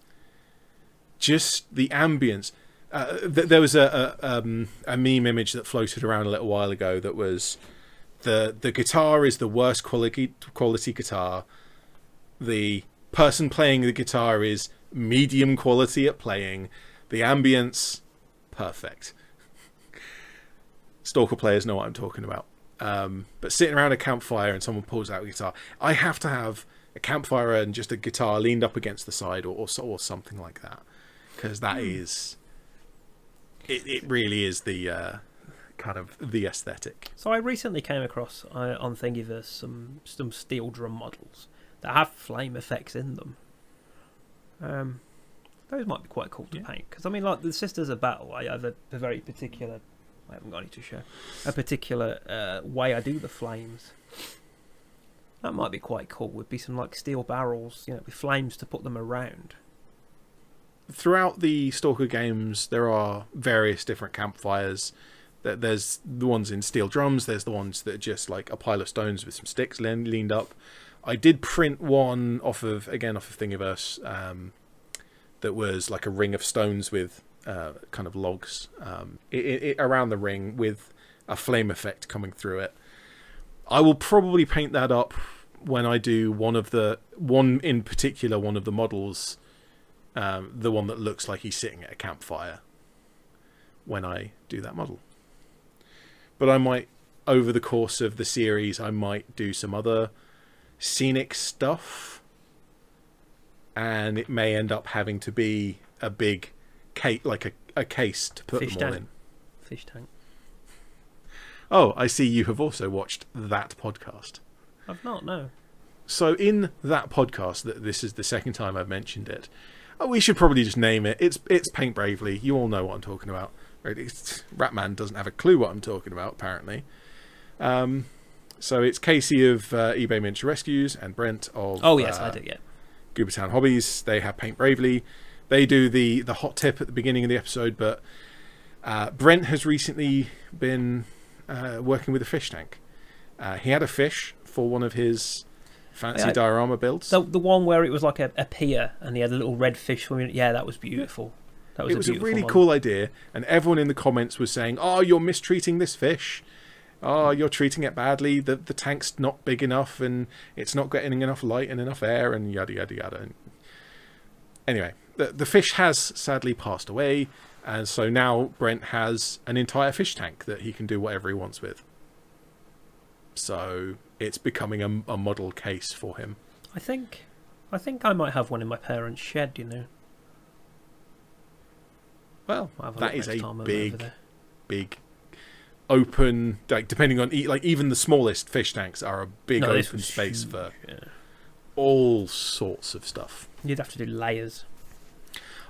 just the ambience. There was a meme image that floated around a little while ago that was the guitar is the worst quality guitar. The person playing the guitar is medium quality at playing. The ambience, perfect. S.t.a.l.k.e.r players know what I'm talking about. But sitting around a campfire and someone pulls out a guitar, I have to have a campfire and just a guitar leaned up against the side or something like that, because that is it really is the kind of the aesthetic. So I recently came across on Thingiverse some steel drum models that have flame effects in them. Those might be quite cool to paint, because I mean, like the Sisters of Battle, I have a very particular. I haven't got any to show. A particular way I do the flames. That might be quite cool. Would be some like steel barrels, you know, with flames to put them around. Throughout the S.t.a.l.k.e.r games, there are various different campfires. There's the ones in steel drums. There's the ones that are just like a pile of stones with some sticks leaned up. I did print one off of Thingiverse that was like a ring of stones with kind of logs around the ring with a flame effect coming through it. I will probably paint that up when I do one of the models, the one that looks like he's sitting at a campfire, when I do that model. But I might, over the course of the series, I might do some other scenic stuff, and it may end up having to be a big like a case to put them all in. Fish tank. Oh, I see you have also watched that podcast. I've not, no. So in that podcast, this is the second time I've mentioned it. Oh, we should probably just name it. It's Paint Bravely. You all know what I'm talking about. Ratman doesn't have a clue what I'm talking about, apparently. So it's Casey of eBay Miniature Rescues and Brent of Oh yes, I do, yeah. Goobertown Hobbies. They have Paint Bravely. They do the hot tip at the beginning of the episode, but Brent has recently been working with a fish tank. He had a fish for one of his fancy diorama builds. The one where it was like a pier and he had a little red fish swimming. Yeah, that was beautiful. That was a really cool idea, and everyone in the comments was saying, "Oh, you're mistreating this fish. Oh, you're treating it badly. The tank's not big enough, and it's not getting enough light and enough air, and yada yada yada." And anyway, the fish has sadly passed away, and so now Brent has an entire fish tank that he can do whatever he wants with. So it's becoming a model case for him. I think I might have one in my parents' shed, you know. Well, that is a big open, like, depending on, like, even the smallest fish tanks are a big open space for all sorts of stuff. You'd have to do layers.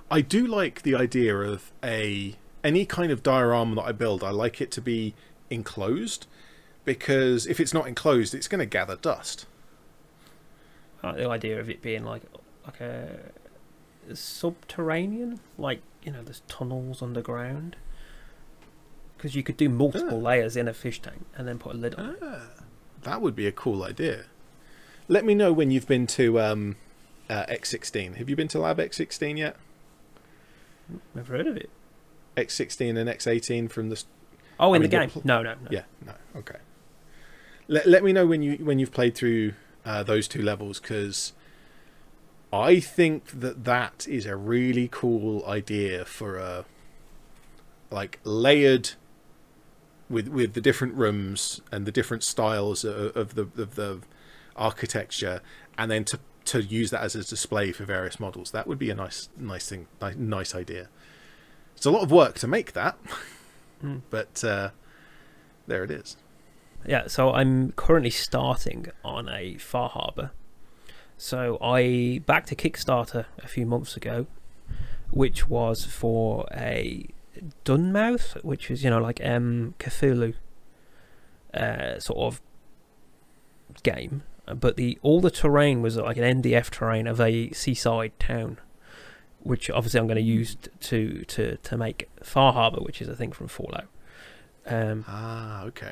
I do like the idea of any kind of diorama that I build. I like it to be enclosed, because if it's not enclosed, it's going to gather dust. I like the idea of it being like a subterranean, like, you know, there's tunnels underground, because you could do multiple layers in a fish tank and then put a lid on it. That would be a cool idea. Let me know when you've been to X16. Have you been to Lab X16 yet? Never heard of it. X16 and X18 from the... Oh, in the game? No. Yeah, no. Okay. Let me know when you've played through those two levels, because I think that is a really cool idea for a, like, layered with the different rooms and the different styles of the architecture, and then to use that as a display for various models. That would be a nice thing, nice idea. It's a lot of work to make that, but there it is. Yeah, so I'm currently starting on a Far Harbour. So I backed a Kickstarter a few months ago, which was for a Dunmouth, which is, you know, like Cthulhu sort of game, but all the terrain was like an NDF terrain of a seaside town, which obviously I'm going to use to make Far Harbor, which is a thing from Fallout. Okay.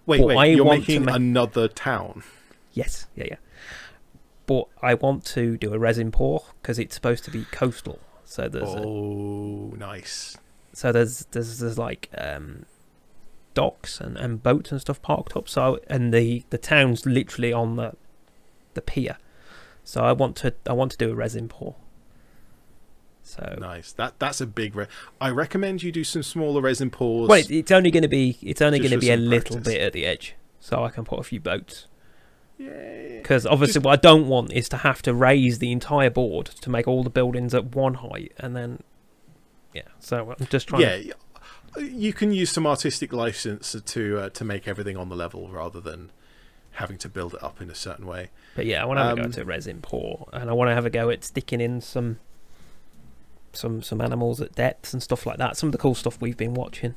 Wait, you're making another town? Yes, yeah. But I want to do a resin pour because it's supposed to be coastal. So there's nice. So there's like docks and boats and stuff parked up. So and the town's literally on the pier. So I want to do a resin pour. So nice. That's a big. I recommend you do some smaller resin pours. Well, it's only going to be a little practice. bit at the edge, so I can put a few boats. Yeah. Because obviously, what I don't want is to have to raise the entire board to make all the buildings at one height, and then So I'm just trying. Yeah, you can use some artistic license to make everything on the level rather than having to build it up in a certain way. But yeah, I want to have a go to resin pour, and I want to have a go at sticking in some animals at depths and stuff like that. Some of the cool stuff we've been watching.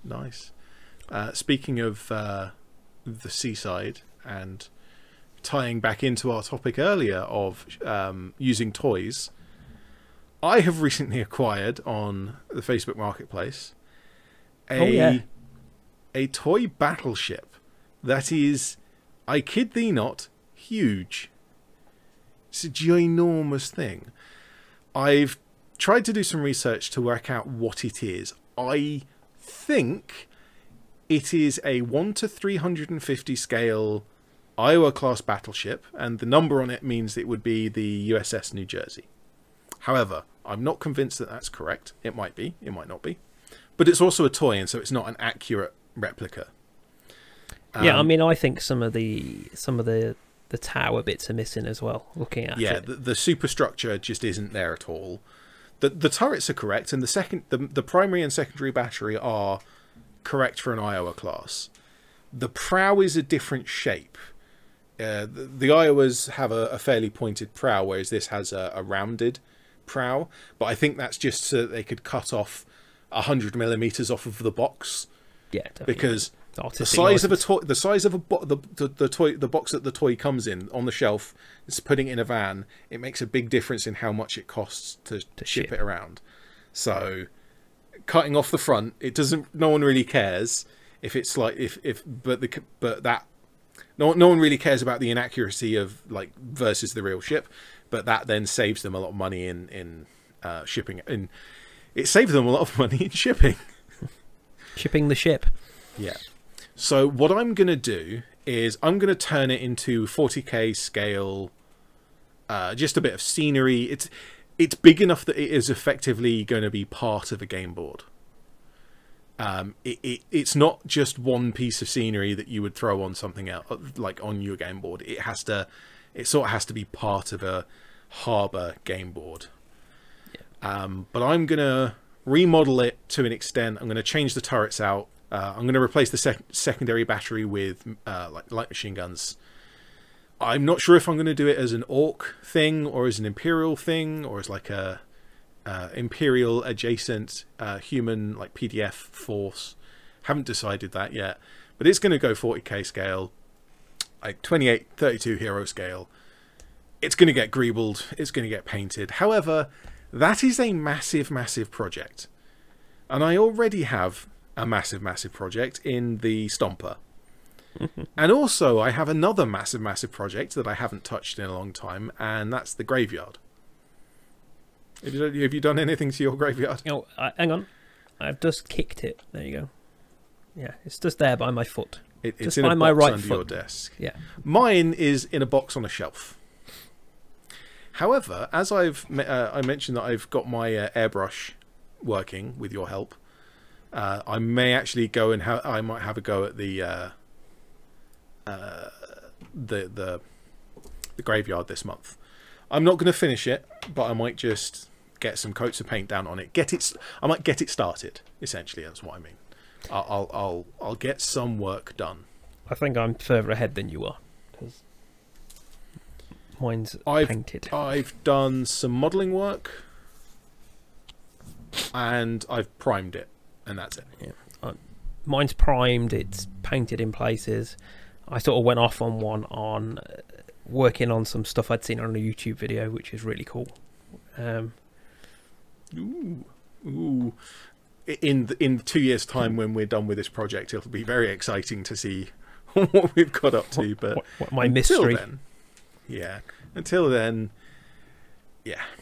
Nice. Speaking of the seaside and tying back into our topic earlier of using toys, I have recently acquired on the Facebook Marketplace a toy battleship that is, I kid thee not, huge. It's a ginormous thing. I've tried to do some research to work out what it is. I think it is a 1:350 scale Iowa class battleship, and the number on it means it would be the USS New Jersey. However, I'm not convinced that that's correct. It might be, it might not be, but it's also a toy, and so it's not an accurate replica. Yeah, I mean, I think some of the tower bits are missing as well. Looking at it, the superstructure just isn't there at all. The turrets are correct, and the primary and secondary battery are correct for an Iowa class. The prow is a different shape. The Iowas have a fairly pointed prow, whereas this has a rounded prow. But I think that's just so that they could cut off 100 millimeters off of the box. Yeah, definitely. Because the size of a toy, the size of the box that the toy comes in on the shelf, it's putting it in a van. It makes a big difference in how much it costs to ship it around. So, cutting off the front, it doesn't. No one really cares if it's like no one really cares about the inaccuracy of versus the real ship, but that then saves them a lot of money in shipping. And it saves them a lot of money in shipping. Shipping the ship. Yeah. So what I'm going to do is I'm going to turn it into 40k scale, just a bit of scenery. It's big enough that it is effectively going to be part of a game board. It's not just one piece of scenery that you would throw on something else, like on your game board. It sort of has to be part of a harbor game board. Yeah. But I'm going to remodel it to an extent. I'm going to change the turrets out. I'm going to replace the secondary battery with like light machine guns. I'm not sure if I'm going to do it as an orc thing or as an imperial thing or as like a imperial adjacent human like PDF force. Haven't decided that yet, but it's going to go 40k scale, like 28-32 hero scale. It's going to get greebled. It's going to get painted. However, that is a massive project, and I already have a massive project in the Stomper. And also I have another massive project that I haven't touched in a long time, and that's the graveyard. Have you done anything to your graveyard? Oh, hang on. I've just kicked it. There you go. Yeah, it's just there by my foot. It's in a box under your desk. Yeah. Mine is in a box on a shelf. However, as I mentioned that I've got my airbrush working with your help, I may actually go and I might have a go at the graveyard this month. I'm not going to finish it, but I might just get some coats of paint down on it. I might get it started. Essentially, that's what I mean. I'll get some work done. I think I'm further ahead than you are, because Mine's painted. I've done some modelling work, and I've primed it, and that's it. Yeah. Mine's primed. It's painted in places. I sort of went off on one on working on some stuff I'd seen on a YouTube video, which is really cool. Ooh. In 2 years' time, when we're done with this project, it'll be very exciting to see what we've got up to. But what my mystery. Until then,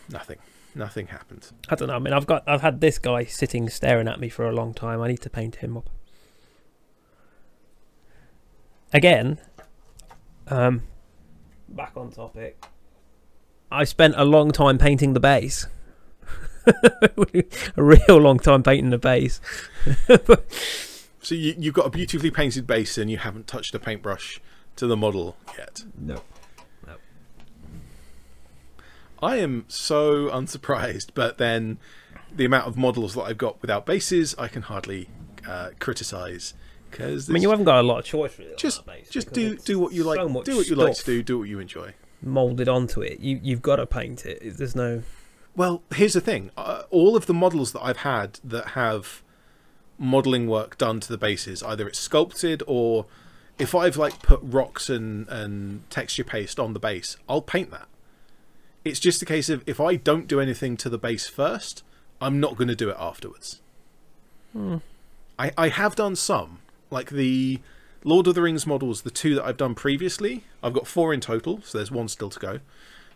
nothing happens. I don't know. I mean, I've had this guy sitting staring at me for a long time. I need to paint him up. Again, back on topic. I spent a long time painting the base. A real long time painting the base. So you've got a beautifully painted base and you haven't touched a paintbrush to the model yet? No. I am so unsurprised, but then the amount of models that I've got without bases, I can hardly criticise. Because I mean, you haven't got a lot of choice really. Just do what you like. Do what you like to do. Do what you enjoy. Molded onto it. You've got to paint it. There's no. Well, here's the thing. All of the models that I've had that have modelling work done to the bases, either it's sculpted or if I've like put rocks and texture paste on the base, I'll paint that. It's just a case of if I don't do anything to the base first, I'm not going to do it afterwards. I have done some, like the Lord of the Rings models, the 2 that I've done previously. I've got 4 in total, so there's 1 still to go.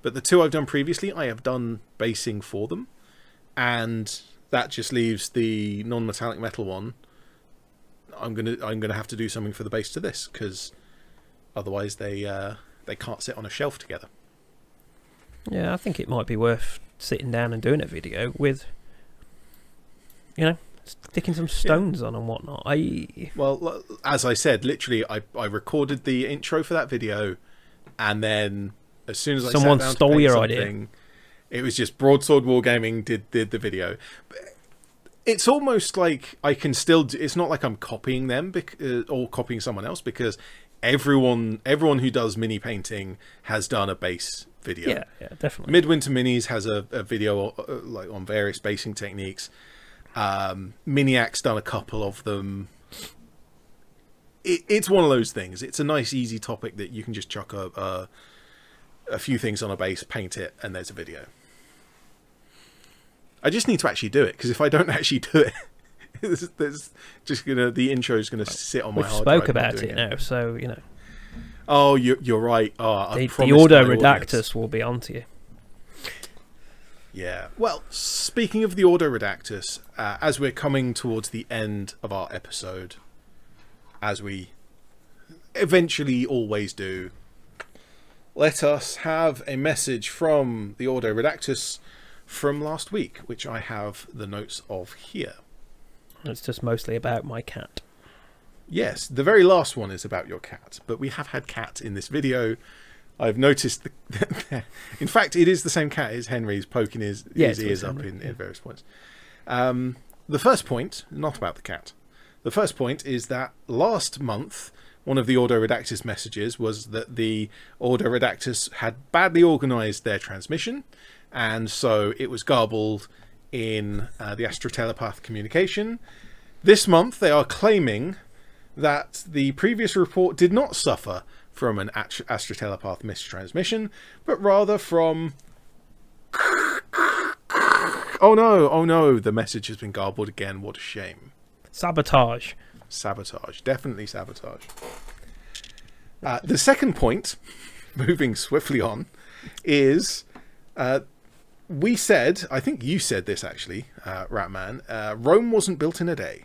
But the 2 I've done previously, I have done basing for them, and that just leaves the non-metallic metal one. I'm gonna have to do something for the base to this, because otherwise they can't sit on a shelf together. Yeah, I think it might be worth sitting down and doing a video with, sticking some stones on and whatnot. Well, as I said, literally, I recorded the intro for that video, and then as soon as someone stole your idea, it was just Broadsword Wargaming did the video. It's almost like I can still. It's not like I'm copying them or copying someone else, because everyone who does mini painting has done a base video. Yeah, definitely. Midwinter Minis has a video like on various basing techniques. Miniac's done a couple of them. It's one of those things. It's a nice, easy topic that you can just chuck a few things on a base, paint it, and there's a video. I just need to actually do it, because if I don't actually do it, there's just the intro is gonna sit on my hard drive. We spoke about it now, so Oh, you're right. Oh, the auto redactus will be onto you. Yeah. Well, speaking of the auto redactus, as we're coming towards the end of our episode, as we eventually always do, let us have a message from the auto redactus from last week, which I have the notes of here. It's just mostly about my cat. Yes, the very last one is about your cat, but we have had cat in this video. I've noticed in fact, it is the same cat as Henry's poking his ears up in various points. The first point, not about the cat. The first point is that last month, one of the Auto Redactus messages was that the Auto Redactus had badly organised their transmission, and so it was garbled in the Astro-Telepath communication. This month, they are claiming that the previous report did not suffer from an Astro-Telepath mistransmission, but rather from... Oh no, the message has been garbled again. What a shame. Sabotage. Sabotage, definitely sabotage. The second point, moving swiftly on, is we said, I think you said this actually, Ratman, Rome wasn't built in a day.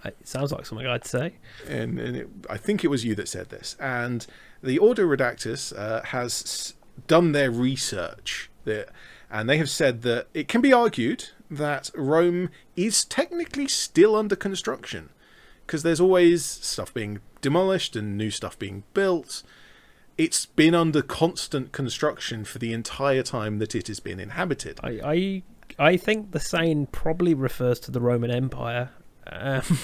It sounds like something I'd say. And I think it was you that said this. And the Auto Redactus has done their research, and they have said that it can be argued that Rome is technically still under construction, because there's always stuff being demolished and new stuff being built. It's been under constant construction for the entire time that it has been inhabited. I think the saying probably refers to the Roman Empire.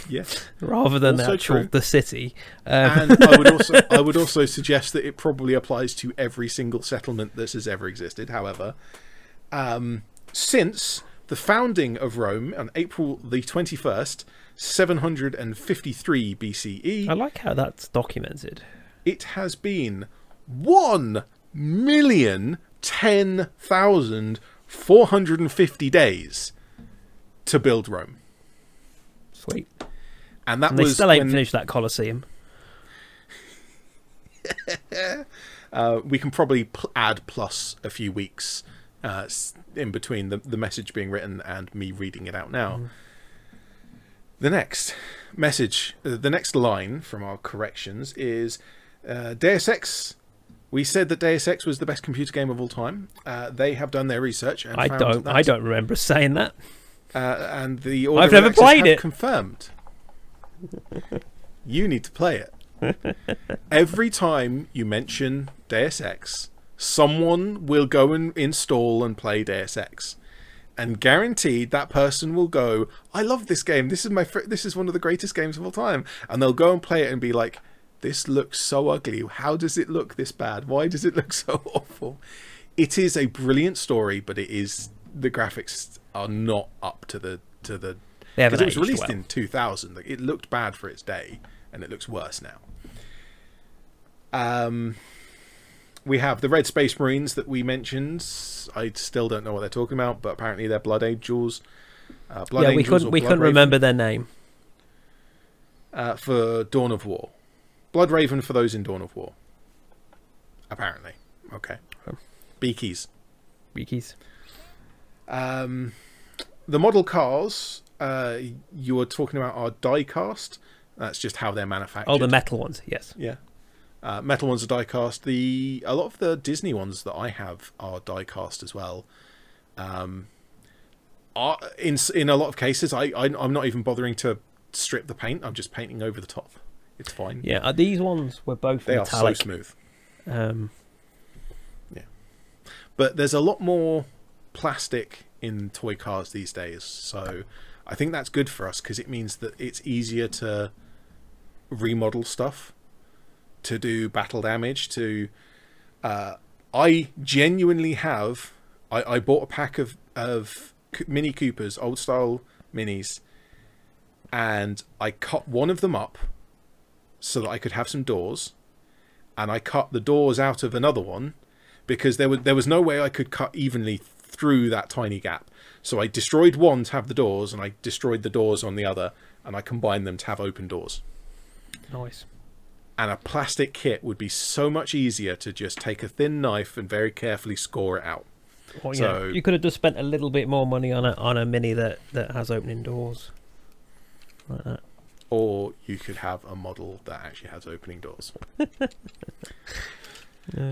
Yeah, rather than also the city. And I would also suggest that it probably applies to every single settlement that has ever existed. However, since the founding of Rome on April the 21st, 753 BCE, I like how that's documented. it has been 1,010,450 days to build Rome. Sweet. And that they was still ain't finished that Colosseum. We can probably add plus a few weeks in between the message being written and me reading it out now. The next message, the next line from our corrections is Deus Ex. We said that Deus Ex was the best computer game of all time. They have done their research and found that, I don't remember saying that. And the I've never played it. Confirmed. You need to play it. Every time you mention Deus Ex, someone will go and install and play Deus Ex, and guaranteed that person will go, I love this game, this is one of the greatest games of all time, and they'll go and play it and be like, this looks so ugly, how does it look this bad, why does it look so awful? It is a brilliant story, but the graphics are not up to the because it was released in 2000. It looked bad for its day, and it looks worse now. We have the Red Space Marines that we mentioned. I still don't know what they're talking about, but apparently they're Blood Angels. We couldn't remember their name. For Dawn of War. Blood Raven for those in Dawn of War. Apparently. Okay. Beakies. The model cars you were talking about are die cast. That's just how they're manufactured. Oh, the metal ones, yes. Yeah. Metal ones are die cast. A lot of the Disney ones that I have are die cast as well. In a lot of cases, I'm not even bothering to strip the paint. I'm just painting over the top. It's fine. Yeah, these ones were both they metallic. are so smooth. Yeah, but there's a lot more plastic in toy cars these days, so I think that's good for us because it means that it's easier to remodel stuff, to do battle damage, to I genuinely have I bought a pack of Mini Coopers, old style minis, and I cut one of them up so that I could have some doors, and I cut the doors out of another one because there was no way I could cut evenly through that tiny gap. So I destroyed one to have the doors, and I destroyed the doors on the other, and I combined them to have open doors. Nice. And a plastic kit would be so much easier to just take a thin knife and very carefully score it out. Well, so you could have just spent a little bit more money on a mini that has opening doors like that. Or you could have a model that actually has opening doors.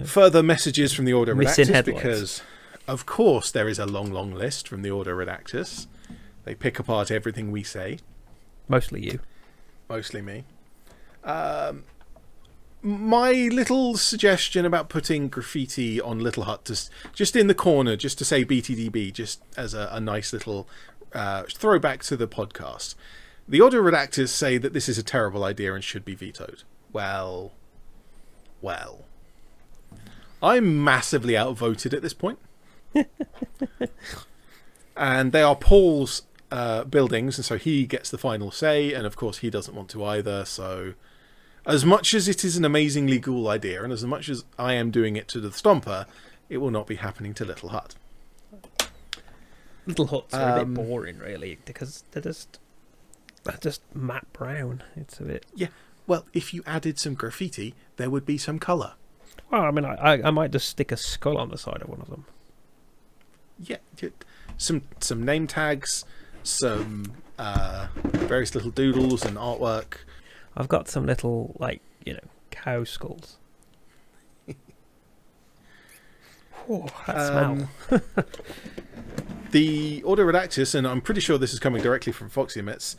Further messages from the Order Redactus, because of course there is a long list from the Order Redactus. They pick apart everything we say. Mostly you. Mostly me. My little suggestion about putting graffiti on Little Hut, just in the corner, just to say BTDB, just as a nice little throwback to the podcast. The Order Redactors say that this is a terrible idea and should be vetoed. Well. I'm massively outvoted at this point. And they are Paul's buildings, and so he gets the final say, and of course he doesn't want to either, so as much as it is an amazingly cool idea, and as much as I am doing it to the Stomper, it will not be happening to Little Hut. Little Huts are a bit boring, really, because they're just matte brown. It's a bit... Yeah, well, if you added some graffiti, there would be some colour. Well, I mean, I might just stick a skull on the side of one of them. Yeah, some name tags, some various little doodles and artwork. I've got some little, cow skulls. Oh, that smell. The Order Redactus, and I'm pretty sure this is coming directly from Foxy Emits,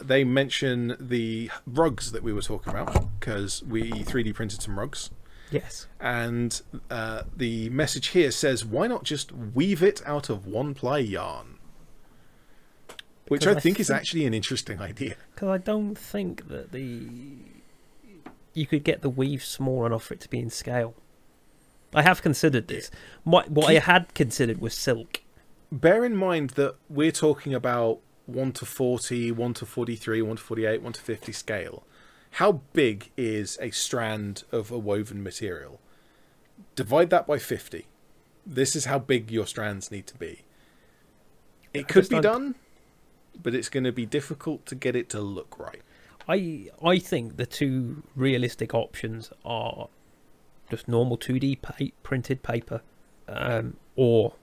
they mention the rugs that we were talking about, because we 3D printed some rugs. Yes. And the message here says, why not just weave it out of one-ply yarn? which I think is actually an interesting idea. Because I don't think that you could get the weave small enough for it to be in scale. I have considered this. What I had considered was silk. Bear in mind that we're talking about 1:40, 1:43, 1:48, 1:50 scale. How big is a strand of a woven material? Divide that by 50. This is how big your strands need to be. It could be done, but it's going to be difficult to get it to look right. I think the two realistic options are just normal 2D printed paper, or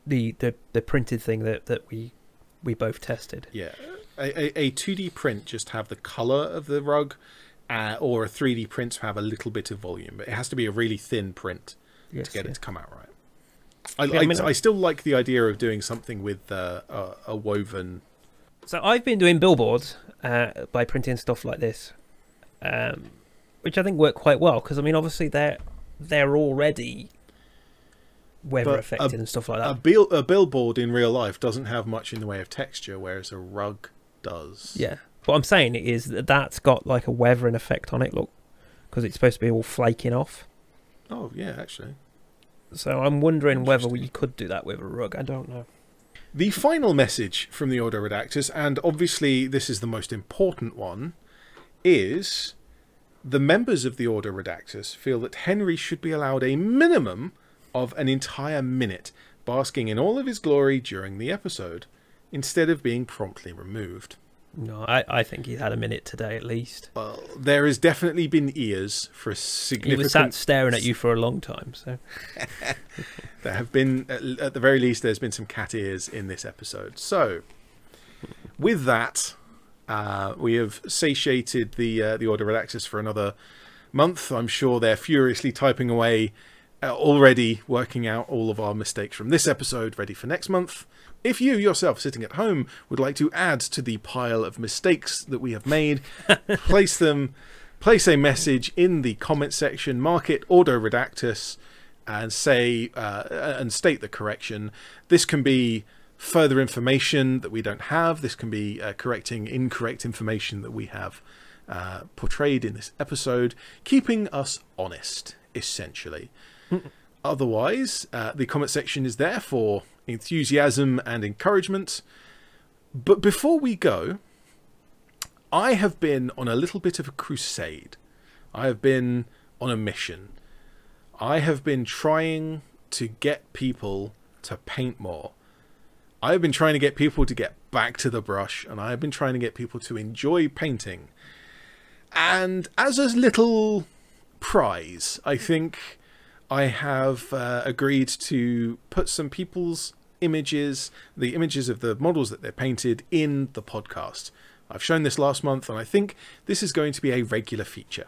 the printed thing that we both tested. Yeah, a 2D print just have the color of the rug, or a 3D print to have a little bit of volume. But it has to be a really thin print to get it to come out right. I still like the idea of doing something with a woven. So I've been doing billboards by printing stuff like this, which I think work quite well, because I mean obviously they're already weather affected and stuff like that. A billboard in real life doesn't have much in the way of texture, whereas a rug does. Yeah, what I'm saying is that's got like a weathering effect on it. Look, because it's supposed to be all flaking off. Oh yeah, actually. So I'm wondering whether we could do that with a rug. I don't know. The final message from the Order Redactors, and obviously this is the most important one, is the members of the Order Redactors feel that Henry should be allowed a minimum of an entire minute, basking in all of his glory during the episode, instead of being promptly removed. No, I think he's had a minute today at least. Well, there has definitely been ears for a significant... He was sat staring at you for a long time, so... There have been, at the very least, there's been some cat ears in this episode. So, with that, we have satiated the Order Redactors for another month. I'm sure they're furiously typing away, already working out all of our mistakes from this episode, ready for next month. If you yourself, sitting at home, would like to add to the pile of mistakes that we have made, place a message in the comment section, mark it Order Redactus, and say and state the correction. This can be further information that we don't have. This can be correcting incorrect information that we have portrayed in this episode, keeping us honest, essentially. Otherwise, the comment section is there for enthusiasm and encouragement. But before we go, I have been on a little bit of a crusade. I have been on a mission. I have been trying to get people to paint more. I have been trying to get people to get back to the brush, and I have been trying to get people to enjoy painting. And as a little prize, I think I have agreed to put some people's images, the images of the models that they're painted, in the podcast. I've shown this last month, and I think this is going to be a regular feature.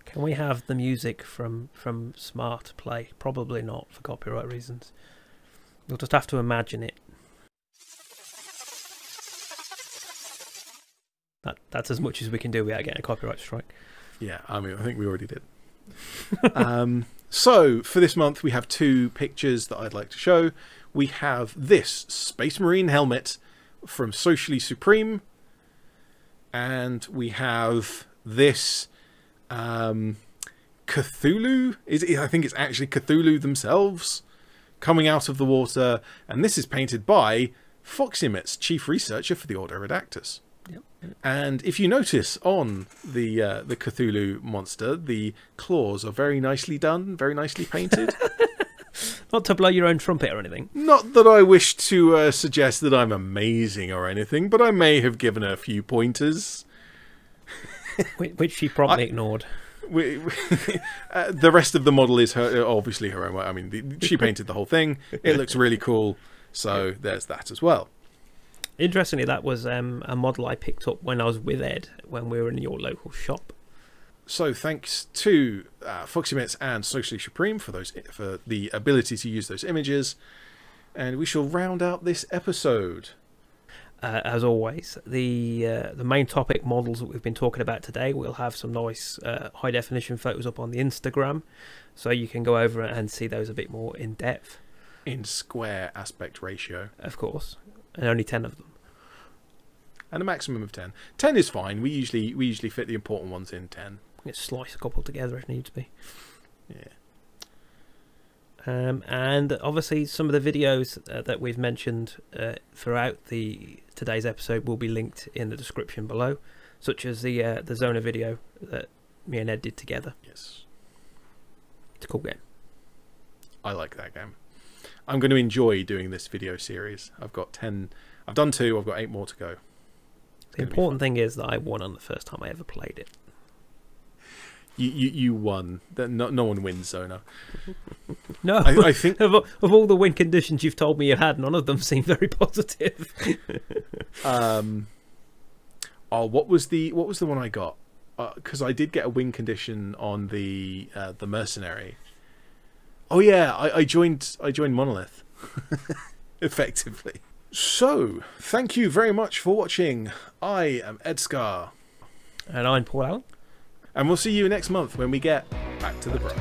Can we have the music from Smart play? Probably not, for copyright reasons. You'll just have to imagine it. That's as much as we can do without getting a copyright strike. Yeah, I mean, I think we already did. So, for this month, we have two pictures that I'd like to show. We have this Space Marine helmet from Socially Supreme. And we have this Cthulhu. I think it's actually Cthulhu themselves coming out of the water. And this is painted by Foxymit's chief researcher for the Order Redactus. Yep. And if you notice on the Cthulhu monster, the claws are very nicely done, very nicely painted. Not to blow your own trumpet or anything. Not that I wish to suggest that I'm amazing or anything, but I may have given her a few pointers. Which she promptly ignored. The rest of the model is obviously her own work. I mean, she painted the whole thing. It looks really cool. So there's that as well. Interestingly, that was a model I picked up when I was with Ed, when we were in your local shop. So thanks to Foxymits and Socially Supreme for the ability to use those images. And we shall round out this episode. As always, the main topic models that we've been talking about today, we'll have some nice high definition photos up on the Instagram, so you can go over and see those a bit more in depth. In square aspect ratio. Of course, and only 10 of them. and a maximum of 10. 10 is fine. We usually fit the important ones in 10. It's slice a couple together if needs be. Yeah. And obviously some of the videos that we've mentioned throughout today's episode will be linked in the description below, such as the Zona video that me and Ed did together. Yes. It's a cool game. I like that game. I'm going to enjoy doing this video series. I've got 10. I've done 2. I've got 8 more to go. The important thing is that I won on the first time I ever played it. You won. No one wins Zona. No, I think of all the win conditions you've told me you had, none of them seem very positive. What was the one I got? Because I did get a win condition on the mercenary. Oh yeah, I joined Monolith effectively. So thank you very much for watching. I am ED-SKaRs, And I'm Paul Allen. and we'll see you next month when we get back to the brush.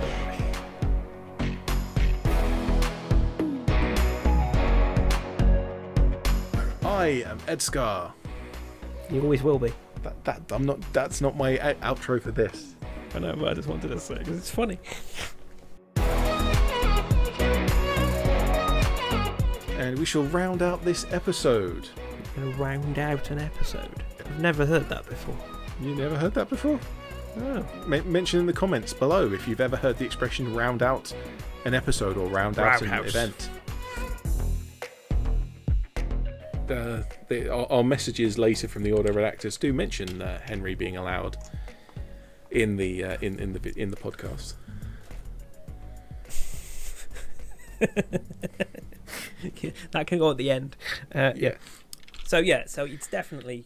I am ED-SKaRs. You always will be. That's not my outro for this. I know, but I just wanted to say because it's funny. And we shall round out this episode. We're going to round out an episode. I've never heard that before. You never heard that before? Oh. Mention in the comments below if you've ever heard the expression round out an episode or round out an event. Our messages later from the auto redactors do mention Henry being allowed in the podcast. That can go at the end. Yeah. So it's definitely